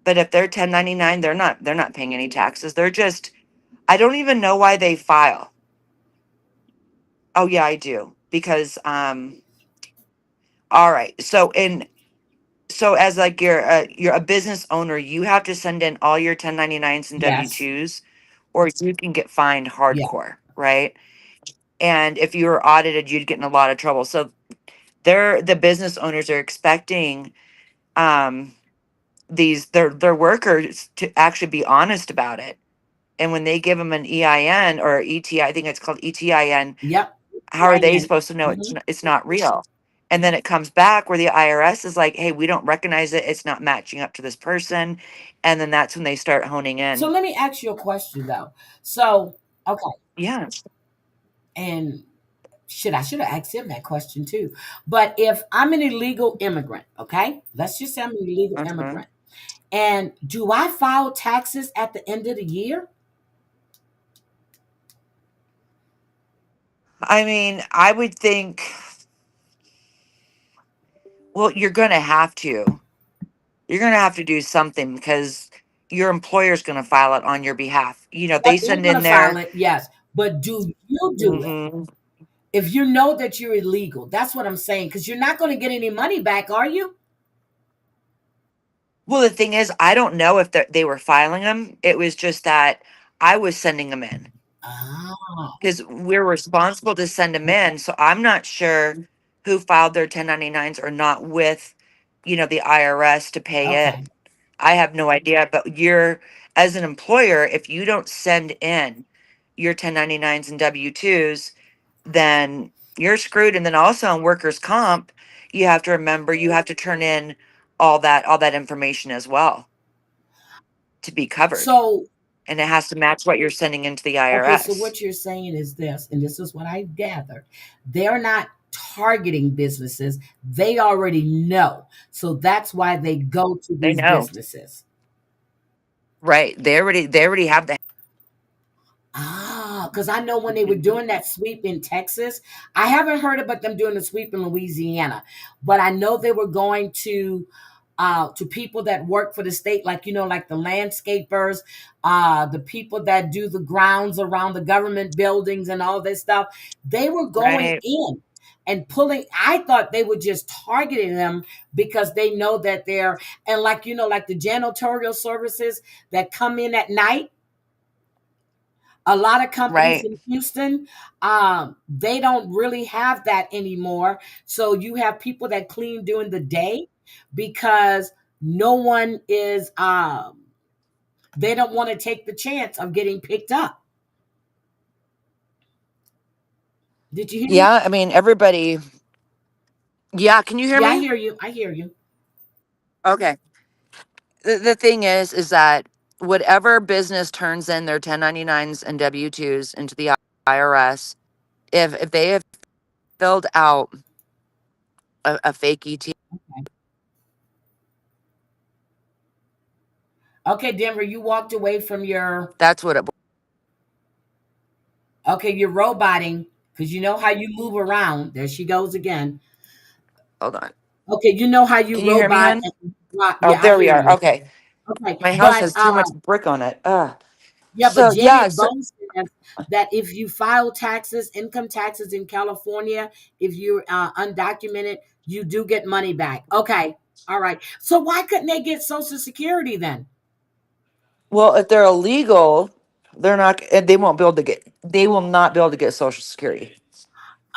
But if they're 1099, they're not paying any taxes. They're just, I don't even know why they file. Oh yeah, I do. Because all right. So as like you're a business owner, you have to send in all your 1099s and Yes. W-2s, or you can get fined Yeah. hardcore, right? And if you were audited, you'd get in a lot of trouble. So the business owners are expecting um their workers to actually be honest about it. And when they give them an EIN or ETI, I think it's called ETIN, Yep. how are they EIN. supposed to know Mhm. it's not real? And then it comes back where the IRS is like, hey, we don't recognize it. It's not matching up to this person. And then that's when they start honing So in. let me ask you a question though. So, okay, Yeah. and I should have asked him that question too. But if I'm an illegal immigrant, okay, let's just say I'm an illegal Uh-huh. immigrant, and do I file taxes at the end of the year? I mean, I would think, well, you're going to have to. You're going to have to do something because your employer's going to file it on your behalf. They They're send going in to file their. it, yes. But do you do it? Hmm. If you know that you're illegal, that's what I'm saying. Because you're not going to get any money back, are you? Well, the thing is, I don't know if they were filing them. It was just that I was sending them in Ah, because we're responsible to send them in. So I'm not sure who filed their 1099s or not with, the IRS to pay okay. in. I have no idea. But as an employer, if you don't send in your 1099s and W-2s, then you're screwed. And then also on workers' comp, you have to remember you have to turn in all that information as well to be covered, So, and it has to match what you're sending into the okay, so IRS. what you're saying is this, and this is what I gathered. They're not targeting businesses. They already know. So that's why they go to They these know, businesses. right? They already have the. Ah, because I know when they were doing that sweep in Texas, I haven't heard about them doing the sweep in Louisiana, but I know they were going to people that work for the state, like like the landscapers, the people that do the grounds around the government buildings and all this stuff. They were going Right, in and pulling. I thought they were just targeting them because they know that they're and like like the janitorial services that come in at night, a lot of companies right. in Houston, they don't really have that anymore. So you have people that clean during the day because no one is, they don't want to take the chance of getting picked up. Did you hear me? Yeah, I mean everybody. Yeah, can you hear Yeah, I me? hear you. I hear you. Okay. The thing is that whatever business turns in their 1099s and W-2s into the IRS, if they have filled out a fake ET, Okay, Denver, you walked away from your, that's what it. okay, you're roboting because you know how you move around. There she goes again. Hold on. Okay, you know how you Can you hear me, robot hun? and Oh, yeah, I there we hear are. you. Okay. Okay, My house but has too much brick on it. yeah, but So yeah, Janet so Bone says that if you file taxes, income taxes in California, if you're undocumented, you do get money back. Okay, all right. So why couldn't they get Social Security then? well, if they're illegal, they're not, and they will not be able to get Social Security.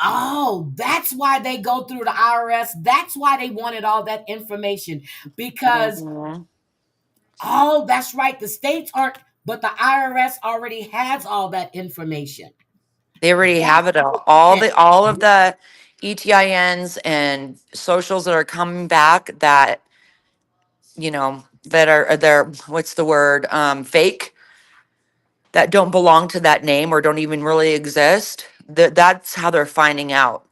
Oh, that's why they go through the IRS. That's why they wanted all that information because Mhm. oh, that's right. The states aren't, but the IRS already has all that information. They already have That's it all. what All it the all of the ETINs and socials that are coming back that that are they're what's the word fake, that don't belong to that name or don't even really exist. That's how they're finding out.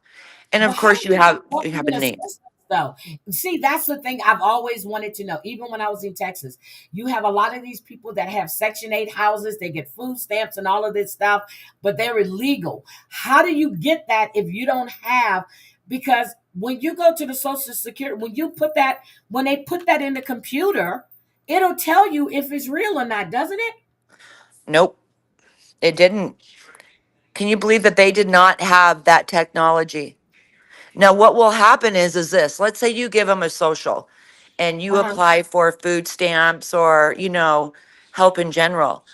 And But of how course do they you get have more you have a even name. assistance? though. See, that's the thing I've always wanted to know. Even when I was in Texas, you have a lot of these people that have Section 8 houses, they get food stamps and all of this stuff, but they're illegal. How do you get that if you don't have? Because when you go to the Social Security, when they put that in the computer, it'll tell you if it's real or not, doesn't it? Nope, it didn't. Can you believe that they did not have that technology? Now, what will happen is this. Let's say you give them a social and you Uh-huh. apply for food stamps or, help in general.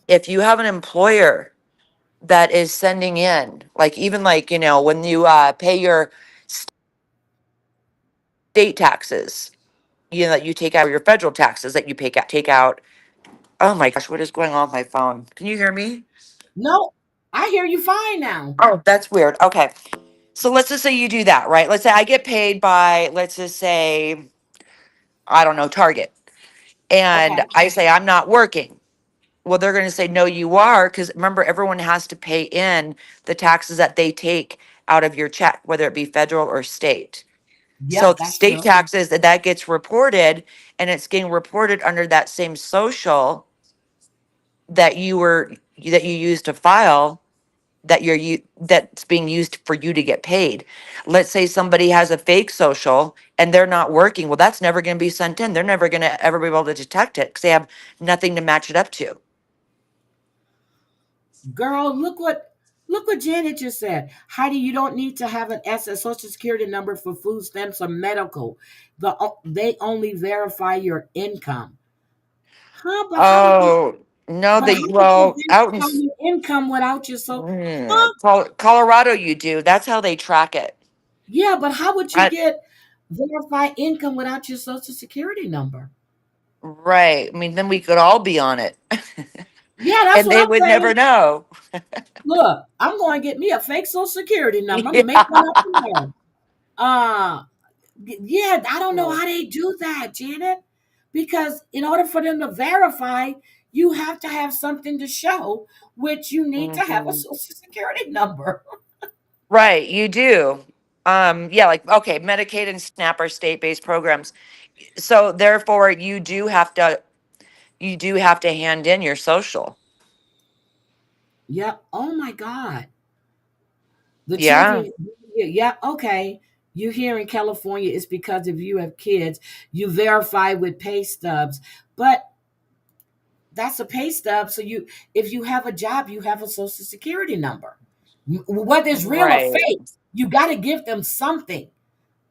If you have an employer that is sending in, like even like, when you pay your state taxes, that you take out your federal taxes that you take out. Oh my gosh, what is going on with my phone? Can you hear me? No, I hear you fine now. Oh, that's weird. Okay. So let's just say you do that, right? Let's say I get paid by, let's just say, I don't know, Target. And Okay. I say, I'm not working. Well, they're going to say, no, you are. Because remember, everyone has to pay in the taxes that they take out of your check, whether it be federal or state. So Yep, the that's state true. taxes that gets reported, and it's getting reported under that same social that you used to file that's being used for you to get paid. Let's say somebody has a fake social and they're not working. Well, that's never going to be sent in. They're never going to ever be able to detect it because they have nothing to match it up to. Girl, look what Janet just said. Heidi, you don't need to have an SS Social Security number for food stamps or medical. They only verify your income. Huh? Oh no, But they how would they well out in verify your income without your so? Huh? Colorado, you do. That's how they track it. Yeah, but how would you I, get verify income without your Social Security number? right. I mean, then we could all be on it, Yeah, that's and what they I'm would never saying. know. Look, I'm going to get me a fake Social Security number. I'm gonna make one Yeah. up tomorrow. Uh, Yeah, I don't know Mhm. how they do that, Janet. Because in order for them to verify, you have to have something to show, which you need to have a Mhm. social security number. Right, you do. Yeah, like okay, Medicaid and SNAP are state-based programs. So therefore you do have to hand in your social. Yeah. Oh my God. The Yeah. children. Yeah. Okay. You here in California, it's because if you have kids, you verify with pay stubs. But that's a pay stub. So if you have a job, you have a social security number. Whether it's real or Right. fake, you got to give them something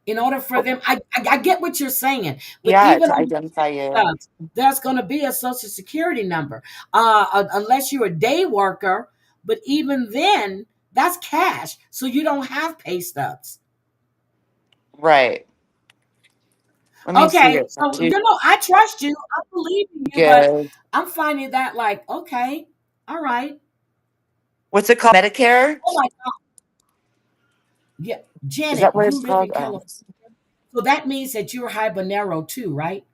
in order for them. I get what you're saying, but Yeah, even to on identify you. stubs, there's going to be a social security number, unless you're a day worker. But even then, that's cash, so you don't have pay stubs. Right. Let me see Okay, here. so Too I trust you, I believe in you, but good. I'm finding that like, okay, all right. What's it called? Medicare? Oh my God, yeah, Is Janet, that what you it's live in called? California, so that means that you're habanero too, right?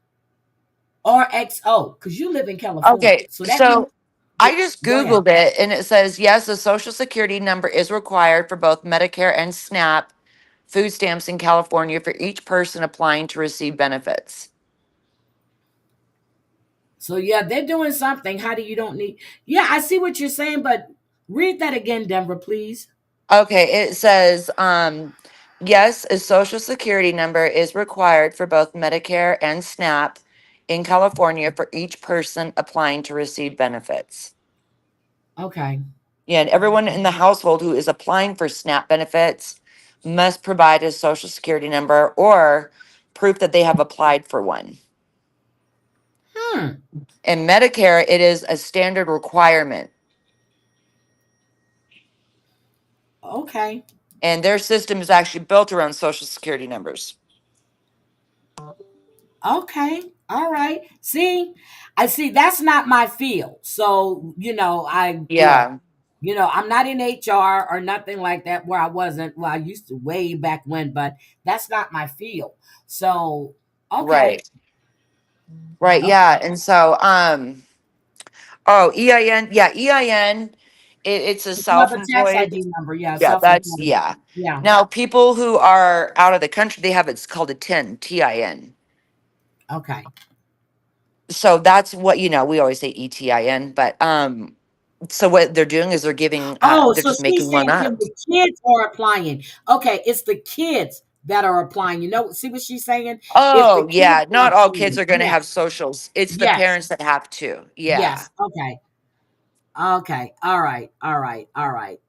RXO, because you live in California. Okay, So that means, so yeah, I just go ahead. Googled it and it says yes, a social security number is required for both Medicare and SNAP food stamps in California for each person applying to receive benefits. So yeah, they're doing something. How do you don't need? Yeah, I see what you're saying, but read that again, Denver, please. Okay, it says yes, a social security number is required for both Medicare and SNAP in California for each person applying to receive benefits. Okay. Yeah, and everyone in the household who is applying for SNAP benefits must provide a social security number or proof that they have applied for one. Hmm. In Medicare, it is a standard requirement, Okay. and their system is actually built around social security numbers. Okay. All right. See, I see that's not my field. So, look, Yeah, I'm not in HR or nothing like that where I wasn't. Well, I used to way back when, but that's not my field. So, okay. right. Right, Okay. yeah. And so oh, EIN, yeah, EIN it's a Well, the tax self-employed. ID number, yeah, Yeah, that's self-employed. yeah. Yeah. Now, people who are out of the country, they have it's called a TIN, TIN. Okay. So that's what we always say ETIN, but so what they're doing is Oh, they're so just she's making one saying up. when the kids are applying. Okay, it's the kids that are applying. See what she's saying? If the Oh, kids yeah, are not all kids applying. are going to Yes, have socials. It's the yes, parents that have to. Yeah. yes. Okay. Okay. All right. All right. All right.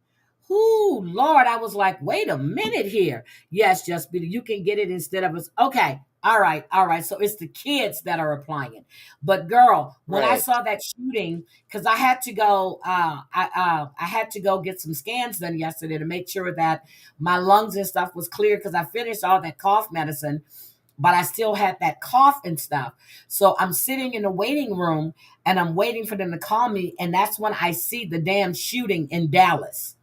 Whoo, Lord, I was like, wait a minute here. Yes, just be you can get it instead of us. Okay. All right. All right. So it's the kids that are applying. But girl, when I Right. saw that shooting, because I had to go, I had to go get some scans done yesterday to make sure that my lungs and stuff was clear because I finished all that cough medicine, but I still had that cough and stuff. So I'm sitting in the waiting room and I'm waiting for them to call me. And that's when I see the damn shooting in Dallas.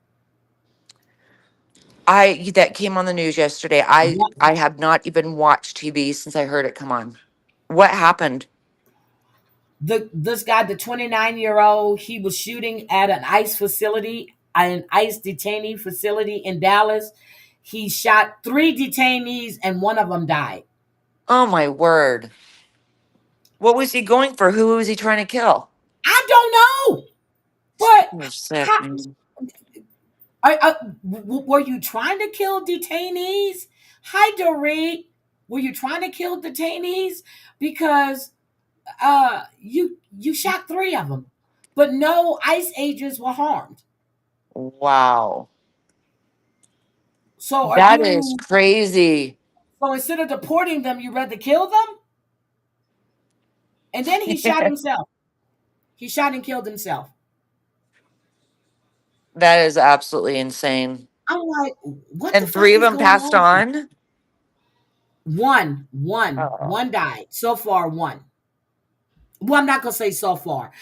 I that came on the news yesterday. Yep. I have not even watched TV since I heard it come on. What happened? This guy, the 29-year-old, he was shooting at an ICE detainee facility in Dallas. He shot three detainees and one of them died. Oh my word. What was he going for? Who was he trying to kill? I don't know, but You're sick, how, man. were you trying to kill detainees? Hi, Dorit. Were you trying to kill detainees? Because you shot three of them, but no ICE agents were harmed. Wow. So are That is you? crazy. So instead of deporting them, you rather kill them? And then he shot himself. He shot and killed himself. That is absolutely insane. I'm like, what the And three fuck of is them going passed on here? on. Oh, One died. So far, one. Well, I'm not gonna say so far.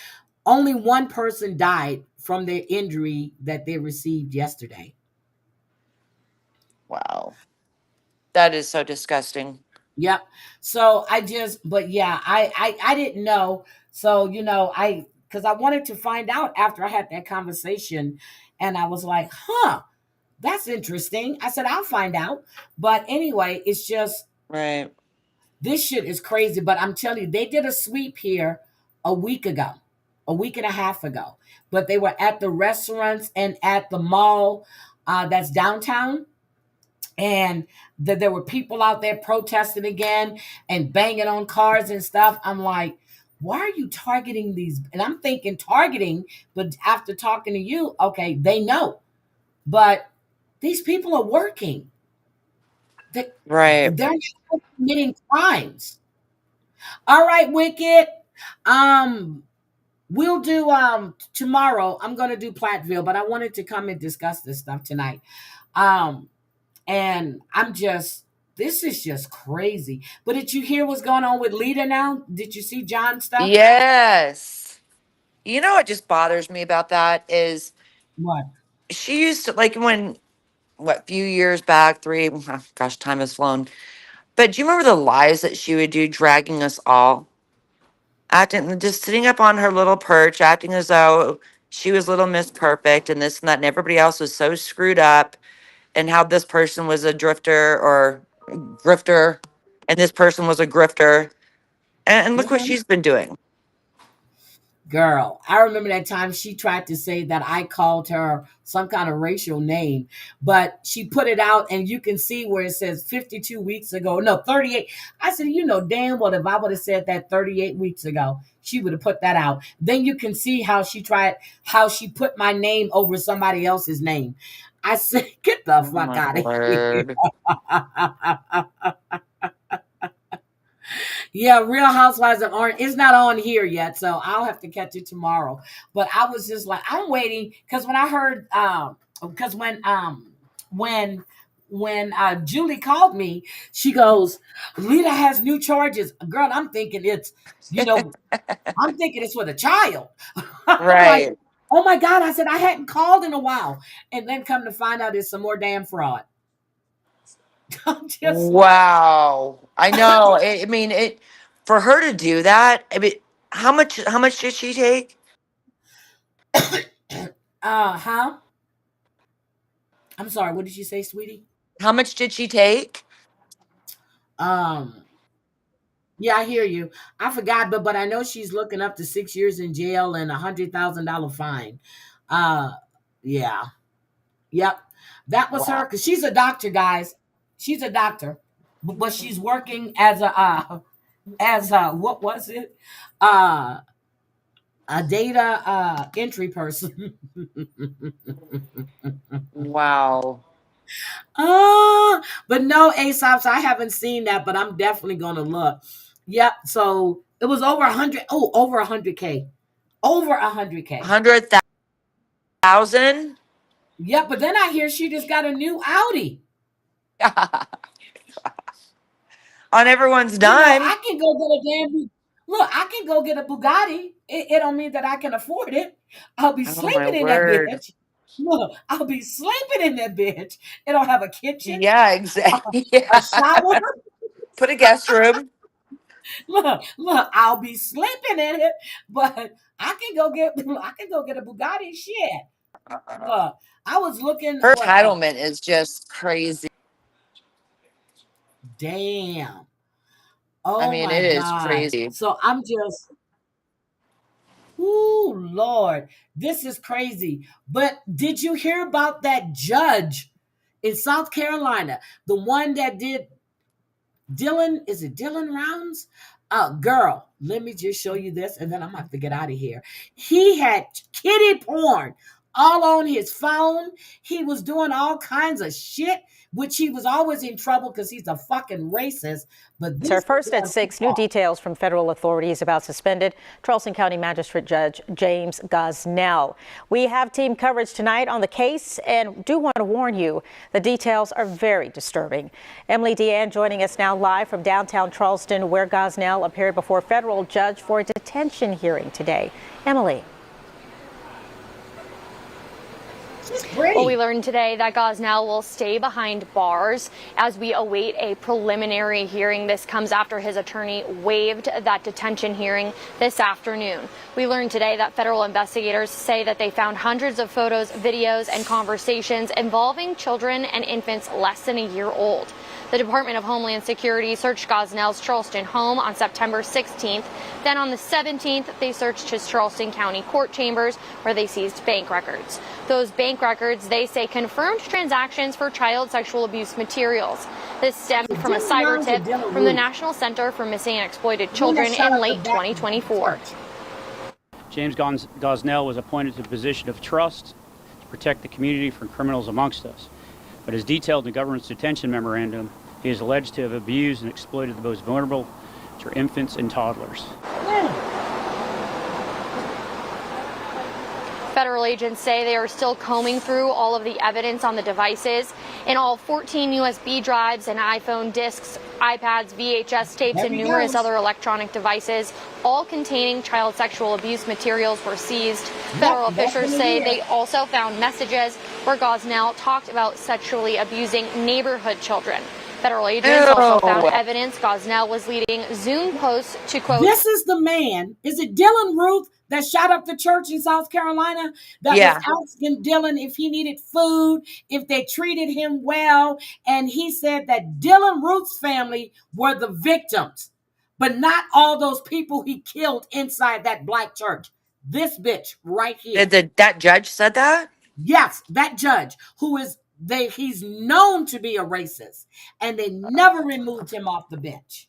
Only one person died from their injury that they received yesterday. wow. That is so disgusting. Yep. So but yeah, I didn't know. So because I wanted to find out after I had that conversation, and I was like, huh, that's interesting. I said, I'll find out. But anyway, it's just Right. this shit is crazy. But I'm telling you, they did a sweep here a week ago, a week and a half ago. But they were at the restaurants and at the mall that's downtown. And there were people out there protesting again and banging on cars and stuff. I'm like, why are you targeting these? And I'm thinking targeting, but after talking to you, okay, they know. But these people are working. They, Right. they're not committing crimes. All right, Wicked. Um, we'll do tomorrow. I'm gonna do Platteville, but I wanted to come and discuss this stuff tonight. Um, and this is just crazy. But did you hear what's going on with Lita now? Did you see John's stuff? Yes. You know what just bothers me about that is What? she used to like when what few years back, three, gosh, time has flown. But do you remember the lies that she would do, dragging us all, acting, just sitting up on her little perch, acting as though she was little Miss Perfect and this and that, and everybody else was so screwed up, and how this person was a drifter or grifter, and this person was a grifter, and look what Mhm. she's been doing. Girl, I remember that time she tried to say that I called her some kind of racial name, but she put it out and you can see where it says 52 weeks ago. No, 38. I said, damn well, if I would have said that 38 weeks ago, she would have put that out. Then you can see how she put my name over somebody else's name. I said, get the Oh fuck my out of here. word. Yeah, Real Housewives of Orange. It's not on here yet, so I'll have to catch it tomorrow. But I was just like, I'm waiting because when I heard, because when Julie called me, she goes, Lita has new charges. Girl, you know, I'm thinking it's with a child. I'm like, Right. oh my God. I said, I hadn't called in a while. And then come to find out it's some more damn fraud. I'm just like, Wow. I know. I mean, it for her to do that. I mean, how much did she take? Huh? I'm sorry. What did you say, sweetie? How much did she take? Um. Yeah, I hear you. I forgot, but I know she's looking up to 6 years in jail and $100,000 fine. Uh. Yeah. Yep. That was her Wow. because she's a doctor, guys. She's a doctor, but she's working as a what was it? Uh a data entry person. Wow. But no, Aesop's, I haven't seen that, but I'm definitely gonna look. Yep. So it was over 100. Oh, over 100K. Over 100K. 100,000? Yep. But then I hear she just got a new Audi. On everyone's You know, dime. I can go get a look. I can go get a Bugatti. It don't mean that I can afford it. I'll be Oh my sleeping in that word. bitch. Look, I'll be sleeping in that bitch. It don't have a kitchen, Yeah, exactly. a Yeah. shower. Put a guest room. Look, I'll be sleeping in it, but I can go get a Bugatti. Shit. Look, I was looking Her what entitlement is just crazy. damn. I Oh mean, my it is God. crazy. So I'm just ooh Lord, this is crazy. But did you hear about that judge in South Carolina? The one that did Dylan, is it Dylan Rounds? Girl, let me just show you this and then I'm gonna have to get out of here. He had kitty porn all on his phone. He was doing all kinds of shit, which he was always in trouble because he's a fucking racist. But Sir, this first at 6, new details from federal authorities about suspended Charleston County Magistrate Judge James Gosnell. We have team coverage tonight on the case and do want to warn you, the details are very disturbing. Emily Deanne joining us now live from downtown Charleston, where Gosnell appeared before a federal judge for a detention hearing today. Emily. Well, we learned today that Gosnell will stay behind bars as we await a preliminary hearing. This comes after his attorney waived that detention hearing this afternoon. We learned today that federal investigators say that they found hundreds of photos, videos, and conversations involving children and infants less than a year old. The Department of Homeland Security searched Gosnell's Charleston home on September 16th. Then on the 17th, they searched his Charleston County court chambers where they seized bank records. Those bank records, they say, confirmed transactions for child sexual abuse materials. This stemmed from a cyber tip from the National Center for Missing and Exploited Children in late 2024. James Gosnell was appointed to the position of trust to protect the community from criminals amongst us. But as detailed in the government's detention memorandum, he is alleged to have abused and exploited the most vulnerable, which are infants and toddlers. Federal agents say they are still combing through all of the evidence on the devices. In all, 14 USB drives and iPhone discs, iPads, VHS tapes, and numerous other electronic devices, all containing child sexual abuse materials, were seized. Federal officials say they also found messages where Gosnell talked about sexually abusing neighborhood children. Federal agents also found evidence Gosnell was leading Zoom posts to quote. This is the man. Is it Dylan Ruth that shot up the church in South Carolina that was asking Dylan if he needed food, if they treated him well? And he said that Dylan Ruth's family were the victims, but not all those people he killed inside that black church. This bitch right here. That judge said that? Yes, that judge he's known to be a racist, and they never removed him off the bench.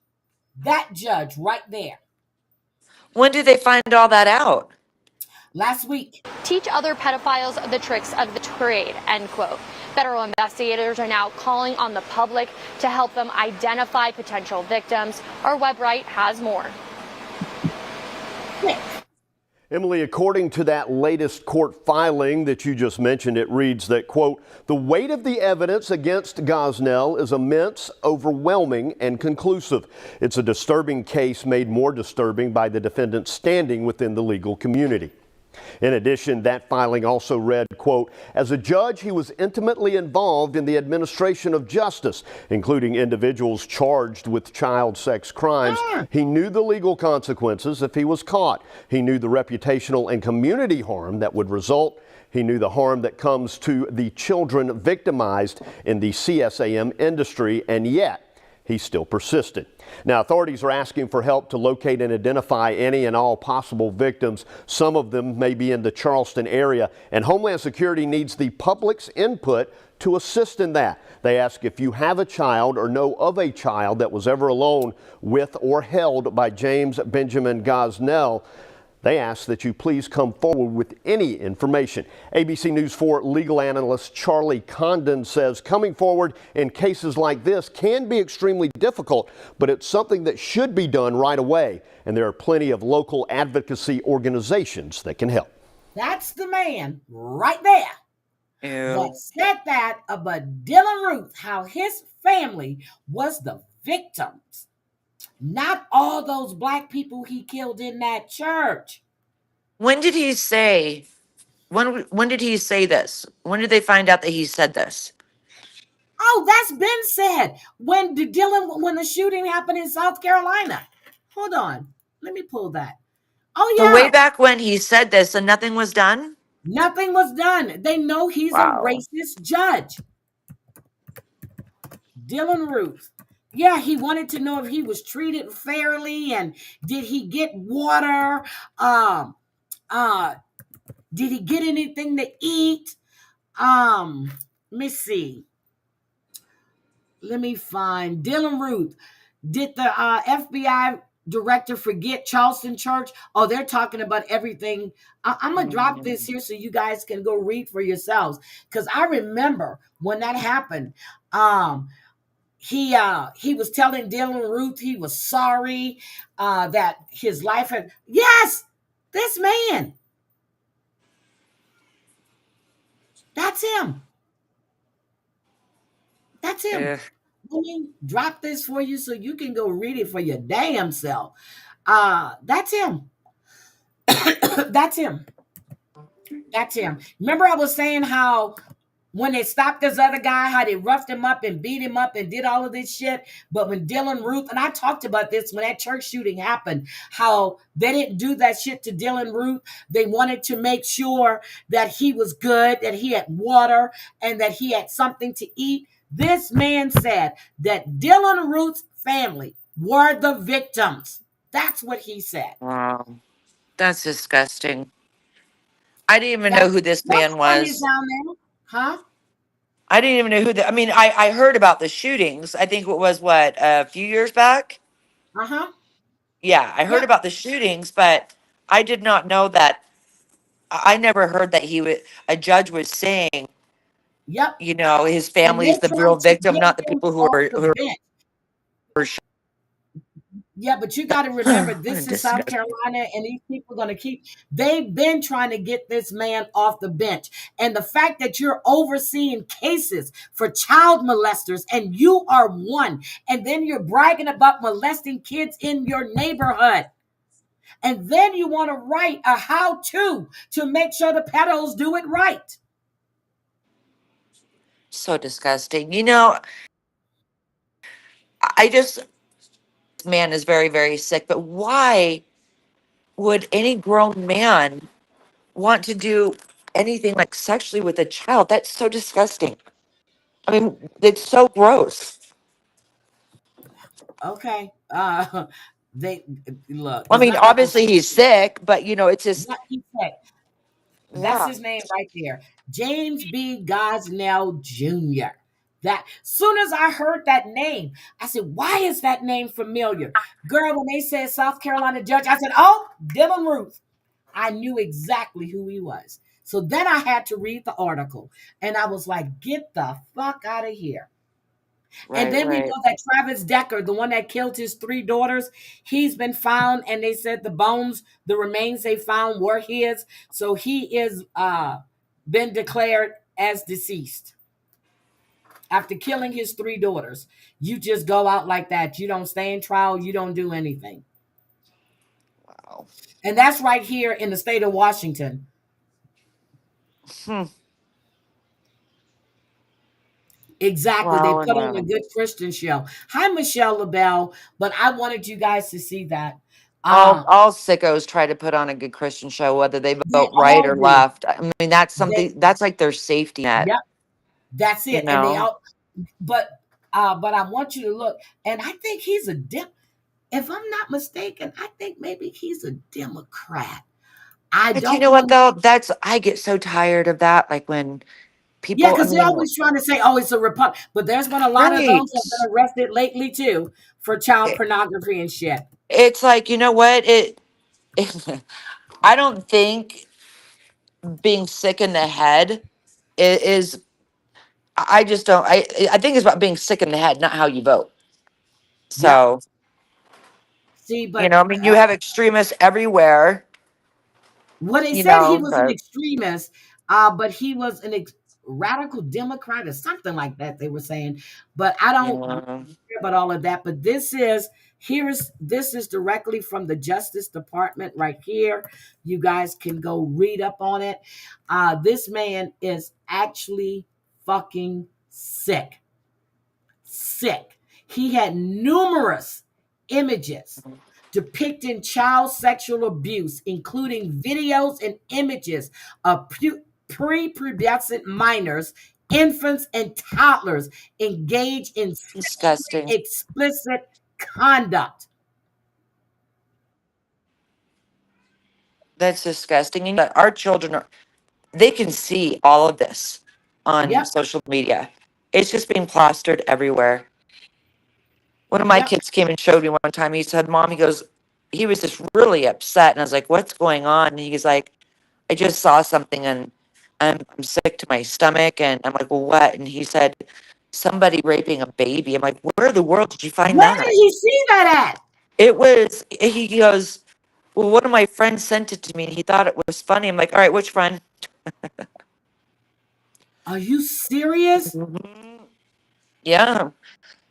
That judge right there. When did they find all that out? Last week. Teach other pedophiles the tricks of the trade, end quote. Federal investigators are now calling on the public to help them identify potential victims. Our website has more. Emily, according to that latest court filing that you just mentioned, it reads that, quote, the weight of the evidence against Gosnell is immense, overwhelming, and conclusive. It's a disturbing case made more disturbing by the defendant's standing within the legal community. In addition, that filing also read, quote, as a judge, he was intimately involved in the administration of justice, including individuals charged with child sex crimes. He knew the legal consequences if he was caught. He knew the reputational and community harm that would result. He knew the harm that comes to the children victimized in the CSAM industry, and yet he still persisted. Now, authorities are asking for help to locate and identify any and all possible victims. Some of them may be in the Charleston area, and Homeland Security needs the public's input to assist in that. They ask if you have a child or know of a child that was ever alone with or held by James Benjamin Gosnell. They ask that you please come forward with any information. ABC News 4 legal analyst Charlie Condon says coming forward in cases like this can be extremely difficult, but it's something that should be done right away. And there are plenty of local advocacy organizations that can help. That's the man right there that said that about Dylan Ruth, how his family was the victims. Not all those black people he killed in that church. When did he say? When did he say this? When did they find out that he said this? Oh, that's been said. When the shooting happened in South Carolina. Hold on. Let me pull that. Oh, yeah. So way back when he said this and nothing was done? Nothing was done. They know he's a racist judge. Dylan Ruth. Yeah, he wanted to know if he was treated fairly and did he get water? Did he get anything to eat? Let me see. Let me find Dylan Ruth. Did the FBI director forget Charleston Church? Oh, they're talking about everything. I'm going to drop this here so you guys can go read for yourselves. Because I remember when that happened, he was telling Dylan Ruth he was sorry that his life had... Yes, this man. That's him. That's him. Let me drop this for you so you can go read it for your damn self. That's him. That's him. That's him. Remember I was saying how when they stopped this other guy, how they roughed him up and beat him up and did all of this shit. But when Dylan Ruth, and I talked about this when that church shooting happened, how they didn't do that shit to Dylan Ruth. They wanted to make sure that he was good, that he had water, and that he had something to eat. This man said that Dylan Ruth's family were the victims. That's what he said. Wow. That's disgusting. I didn't even know who this man was. Down there. Huh? I didn't even know who I mean, I heard about the shootings. I think it was a few years back? Uh-huh. Yeah, I heard about the shootings, but I did not know that. I never heard that a judge was saying, you know, his family is the real victim, not the people who are shot. Yeah, but you got to remember, this is South Carolina, and these people are going to they've been trying to get this man off the bench. And the fact that you're overseeing cases for child molesters, and you are one, and then you're bragging about molesting kids in your neighborhood. And then you want to write a how-to make sure the pedos do it right. So disgusting. You know, this man is very, very sick, but why would any grown man want to do anything like sexually with a child? That's so disgusting. I mean, it's so gross. Okay. They look. I mean, obviously he's sick, but you know, it's just. He's sick. That's his name right there. James B. Gosnell Jr. That soon as I heard that name, I said, why is that name familiar? Girl, when they said South Carolina judge, I said, oh, Dylan Ruth. I knew exactly who he was. So then I had to read the article, and I was like, get the fuck out of here. Right, and then we know that Travis Decker, the one that killed his 3 daughters, he's been found, and they said the remains they found were his. So he is been declared as deceased. After killing his 3 daughters, you just go out like that. You don't stay in trial. You don't do anything. Wow. And that's right here in the state of Washington. Exactly. Wow, they put on a good Christian show. Hi, Michelle LaBelle. But I wanted you guys to see that. All sickos try to put on a good Christian show, whether they They vote right all or do. left. I mean, that's They, something that's like their safety net, yep, that's you it. And they know. all, but I want you to look, and I think he's a if I'm not mistaken, I think maybe he's a Democrat. I But you don't know what know. though? I get so tired of that. Like when Yeah, people, I because they're mean, always trying to say, "Oh, it's a Republic," but there's been a lot of right? those that have been arrested lately too for child It- pornography and shit. It's like, you know what? I don't think being sick in the head is. I just don't. I think it's about being sick in the head, not how you vote. Yep. So, See, you but know, I mean, you have extremists everywhere, well, they you said he know, was an but extremist, but he was an radical Democrat or something like that. They were saying, but I don't yeah. care about all of that. But this is directly from the Justice Department right here. You guys can go read up on it. This man is actually fucking sick. Sick. He had numerous images depicting child sexual abuse, including videos and images of prepubescent minors, infants, and toddlers engaged in sexually Disgusting. explicit conduct. That's disgusting. And our children are, they can see all of this on Yep, social media. It's just being plastered everywhere. One of my yep. kids came and showed me one time. He said, Mom, he goes, he was just really upset. And I was like, what's going on? And he's like, I just saw something and I'm sick to my stomach. And I'm like, well, what? And he said, somebody raping a baby. I'm like, where in the world did you find Where did that? he see that at? It was, he goes, well, one of my friends sent it to me and he thought it was funny. I'm like, all right, which friend? Are you serious? Mhm. Yeah.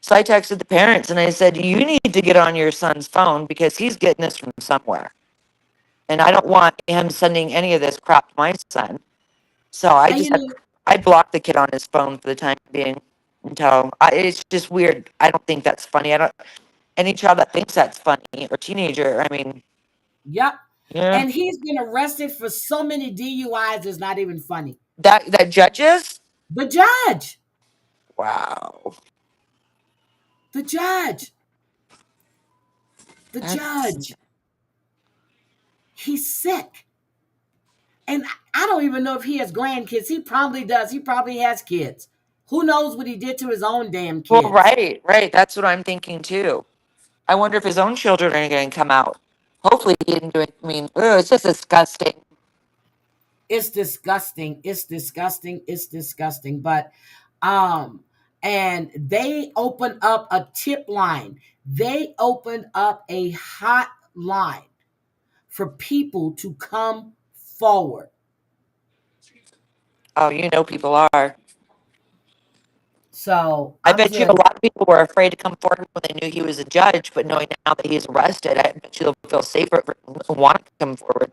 So I texted the parents and I said, you need to get on your son's phone because he's getting this from somewhere. And I don't want him sending any of this crap to my son. So And you know, I blocked the kid on his phone for the time being until it's just weird. I don't think that's funny. I don't, any child that thinks that's funny or teenager, I mean, yep. yeah, And he's been arrested for so many DUIs, it's not even funny. that judges, The judge, wow. the judge, the That's judge. He's sick. And I don't even know if he has grandkids. He probably does. He probably has kids. Who knows what he did to his own damn well, kids? right, right. That's what I'm thinking too. I wonder if his own children are going to come out. Hopefully, he didn't do it. I mean, ugh, it's just disgusting. It's disgusting. It's disgusting. It's disgusting. But and they opened up a tip line. They opened up a hotline for people to come forward. Oh, you know, people are. So I I'm bet you a just, lot of people were afraid to come forward when they knew he was a judge, but knowing now that he's arrested, I bet you they'll feel safer and want to come forward.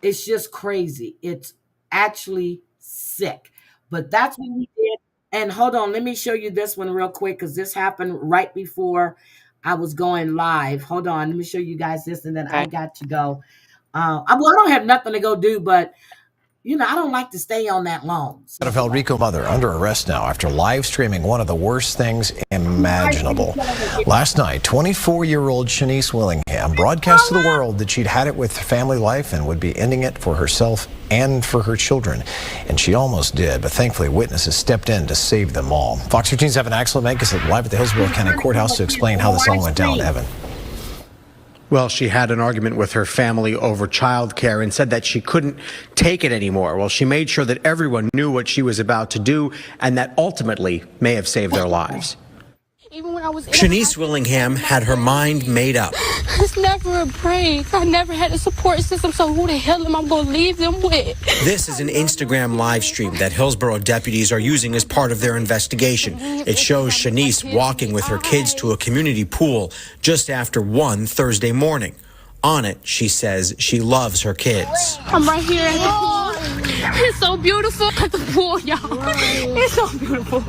it's just crazy. It's actually sick. But that's what we did. And hold on, let me show you this one real quick because this happened right before I was going live. Hold on, let me show you guys this, and then I Okay. got to go. I don't have nothing to go do, but I don't like to stay on that long. So, NFL Rico mother under arrest now after live streaming one of the worst things imaginable. Last night, 24-year-old Shanice Willingham broadcast to the world that she'd had it with family life and would be ending it for herself and for her children. And she almost did, but thankfully witnesses stepped in to save them all. Fox 13's Evan Axel is live at the Hillsborough County Courthouse to explain how this all went down. Evan. Well, she had an argument with her family over childcare and said that she couldn't take it anymore. Well, she made sure that everyone knew what she was about to do and that ultimately may have saved their lives. Even when I was Shanice Willingham had her mind made up. It's never a break. I never had a support system, so who the hell am I going to leave them with? This is an Instagram live stream that Hillsborough deputies are using as part of their investigation. It shows Shanice walking with her kids to a community pool just after 1 Thursday morning. On it, she says she loves her kids. I'm right here at the pool. It's so beautiful at the pool, y'all. It's so beautiful.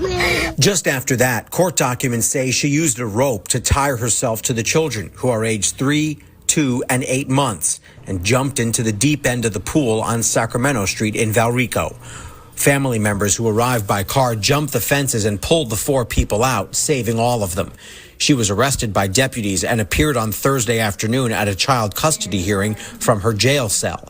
Just after that, court documents say she used a rope to tie herself to the children, who are aged 3, 2, and 8 months, and jumped into the deep end of the pool on Sacramento Street in Valrico. Family members who arrived by car jumped the fences and pulled the 4 people out, saving all of them. She was arrested by deputies and appeared on Thursday afternoon at a child custody hearing from her jail cell.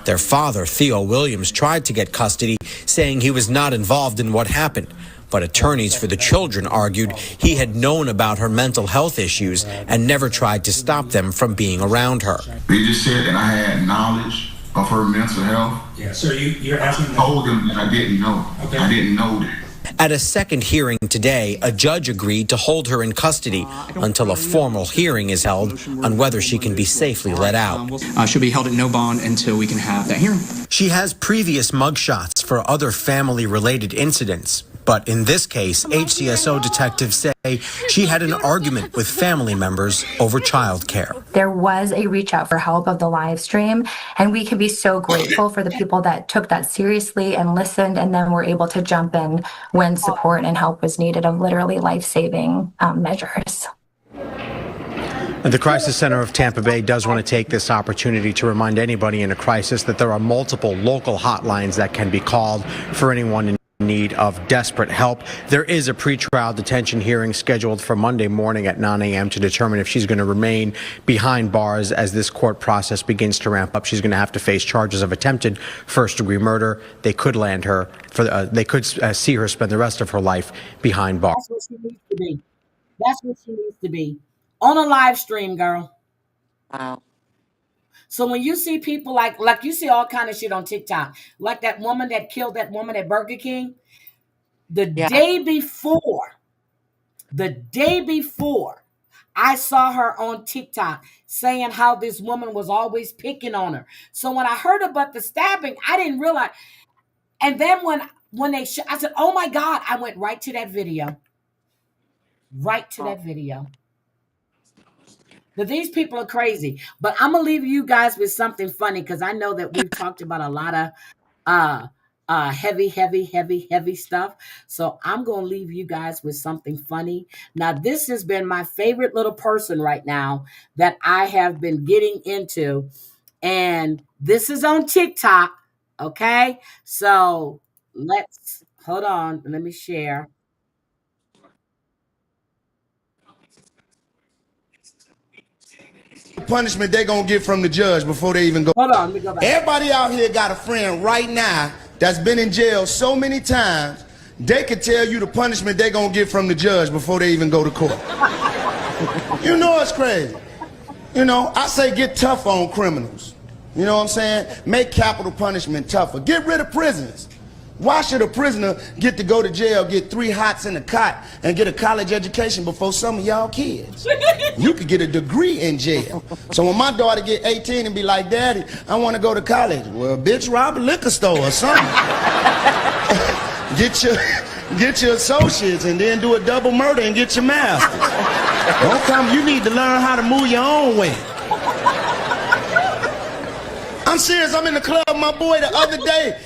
Their father, Theo Williams, tried to get custody, saying he was not involved in what happened. But attorneys for the children argued he had known about her mental health issues and never tried to stop them from being around her. They just said that I had knowledge of her mental health. Yeah, so you're asking I told them that I didn't know. Okay. I didn't know that. At a second hearing today, a judge agreed to hold her in custody until a formal hearing is held on whether she can be safely let out. She'll be held at no bond until we can have that hearing. She has previous mugshots for other family-related incidents. But in this case, HCSO detectives say she had an argument with family members over childcare. There was a reach out for help of the live stream, and we can be so grateful for the people that took that seriously and listened, and then were able to jump in when support and help was needed of literally life-saving measures. The Crisis Center of Tampa Bay does want to take this opportunity to remind anybody in a crisis that there are multiple local hotlines that can be called for anyone in need of desperate help. There is a pretrial detention hearing scheduled for Monday morning at 9 a.m. to determine if she's going to remain behind bars as this court process begins to ramp up. She's going to have to face charges of attempted first-degree murder. They could land her for. They could see her spend the rest of her life behind bars. That's what she needs to be. That's what she needs to be. On a live stream, girl. Wow. So when you see people like you see all kind of shit on TikTok, like that woman that killed that woman at Burger King, the day before, I saw her on TikTok saying how this woman was always picking on her. So when I heard about the stabbing, I didn't realize. And then when they I said, "Oh my God!" I went right to that video. Right to that video. But these people are crazy. But I'm gonna leave you guys with something funny, because I know that we've talked about a lot of heavy stuff. So I'm gonna leave you guys with something funny. Now, this has been my favorite little person right now that I have been getting into, and this is on TikTok. Okay, so let's hold on. Let me share. Punishment they gonna get from the judge before they even go. Hold on, let me go back. Everybody out here got a friend right now that's been in jail so many times, they could tell you the punishment they gonna get from the judge before they even go to court. You know it's crazy. You know, I say get tough on criminals. You know what I'm saying? Make capital punishment tougher. Get rid of prisons. Why should a prisoner get to go to jail, get 3 hots in a cot, and get a college education before some of y'all kids? You could get a degree in jail. So when my daughter get 18 and be like, "Daddy, I want to go to college." Well, bitch, rob a liquor store or something. Get your associates and then do a double murder and get your master's. Don't come, you need to learn how to move your own way. I'm serious, I'm in the club with my boy the other day.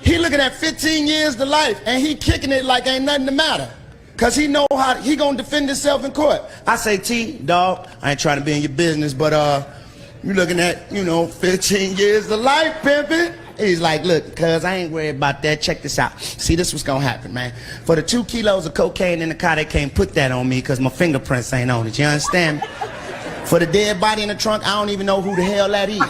He looking at 15 years to life, and he kicking it like ain't nothing the matter. Cause he know how he gonna defend himself in court. I say, T, dog, I ain't trying to be in your business, but you looking at, 15 years to life, pimpin'. He's like, look, cuz I ain't worried about that. Check this out. See, this what's gonna happen, man. For the 2 kilos of cocaine in the car, they can't put that on me because my fingerprints ain't on it. You understand me? For the dead body in the trunk, I don't even know who the hell that is.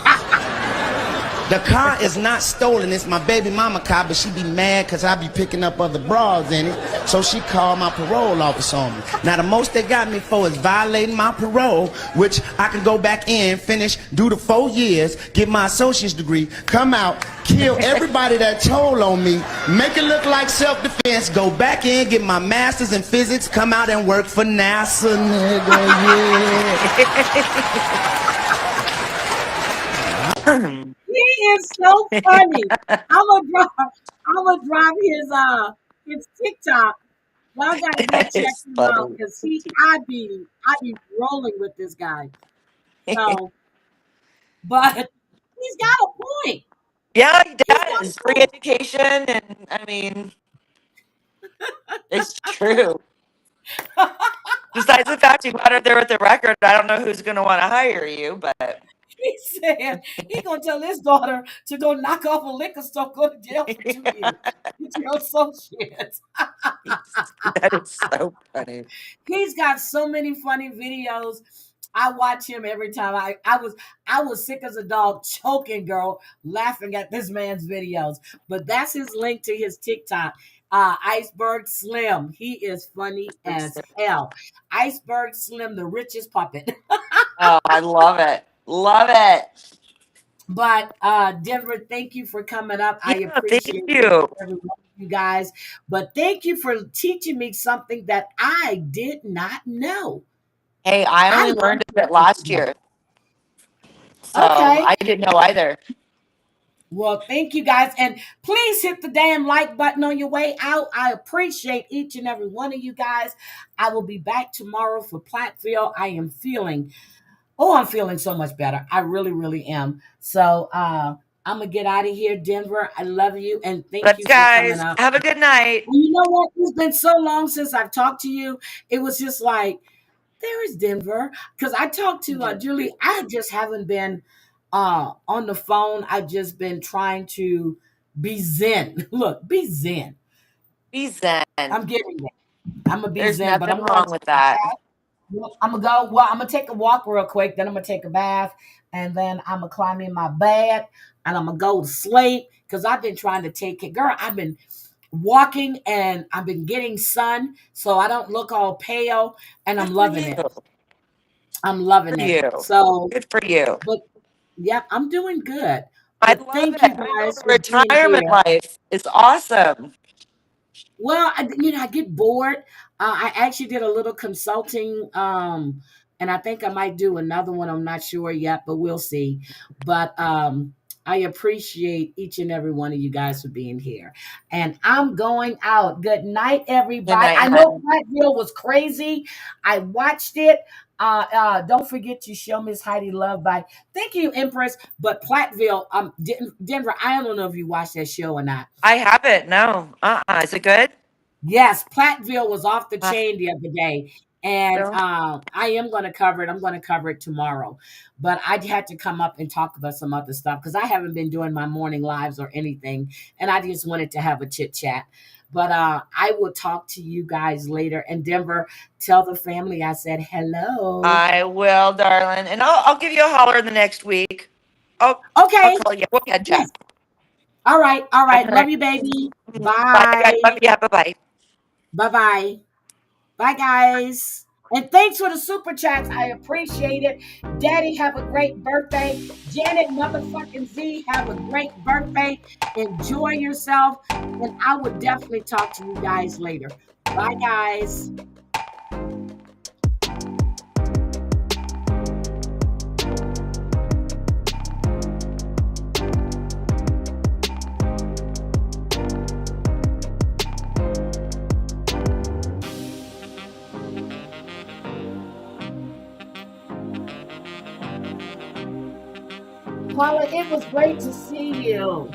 The car is not stolen. It's my baby mama car, but she be mad because I be picking up other bras in it. So she called my parole office on me. Now, the most they got me for is violating my parole, which I can go back in, finish, do the 4 years, get my associate's degree, come out, kill everybody that told on me, make it look like self-defense, go back in, get my master's in physics, come out and work for NASA, nigga, yeah. He is so funny. I'm gonna drop his TikTok. Y'all gotta go check him out, because I be rolling with this guy. So, but he's got a point. Yeah, he He's does. got Free education, and I mean, it's true. Besides the fact you got her there with the record, I don't know who's going to want to hire you, but He said he gonna tell his daughter to go knock off a liquor store, go to jail for 2 years. Get your associates. that is so funny. He's got so many funny videos. I watch him every time. I was sick as a dog, choking, girl, laughing at this man's videos. But that's his link to his TikTok. Iceberg Slim. He is funny as hell. Iceberg Slim, the richest puppet. Oh, I love it. Love it. But Denver, thank you for coming up. I Yeah, thank appreciate you. every one of you guys. But thank you for teaching me something that I did not know. Hey, I only learned it last year. So Okay. I didn't know either. Well, thank you guys. And please hit the damn like button on your way out. I appreciate each and every one of you guys. I will be back tomorrow for Platteville. I'm feeling so much better. I really, really am. So I'm gonna get out of here, Denver. I love you and thank Let's you for coming guys up. have a good night. And you know what? It's been so long since I've talked to you. It was just like, there is Denver. Because I talked to Julie. I just haven't been on the phone. I've just been trying to be zen. Look, be zen. Be zen. I'm getting it. I'm gonna be There's zen, but nothing I'm going wrong to with that. I'm gonna go. Well, I'm gonna take a walk real quick. Then I'm gonna take a bath, and then I'm gonna climb in my bed, and I'm gonna go to sleep because I've been trying to take it. Girl, I've been walking and I've been getting sun, so I don't look all pale, and I'm loving it. I'm loving it. You. So Good for you. but yeah, I'm doing good. I But love thank it. you I know guys the for being retirement here. life is awesome. Well, I get bored. I actually did a little consulting, and I think I might do another one. I'm not sure yet, but we'll see. But I appreciate each and every one of you guys for being here. And I'm going out. Good night, everybody. Good night, I know Platteville was crazy. I watched it. Don't forget to show Miss Heidi love by. Thank you, Empress. But Platteville, Denver. I don't know if you watched that show or not. I haven't. No. Is it good? Yes, Platteville was off the chain the other day. And I am going to cover it. I'm going to cover it tomorrow. But I had to come up and talk about some other stuff because I haven't been doing my morning lives or anything. And I just wanted to have a chit chat. But I will talk to you guys later. And Denver, tell the family I said hello. I will, darling. And I'll give you a holler in the next week. Oh, okay. I'll call you. We'll catch up. All right. All right. All Love right. you, baby. Bye, Bye. guys. Love you. Bye-bye. Bye-bye. Bye, guys. And thanks for the super chats. I appreciate it. Daddy, have a great birthday. Janet motherfucking Z, have a great birthday. Enjoy yourself. And I will definitely talk to you guys later. Bye, guys. Paula, it was great to see you.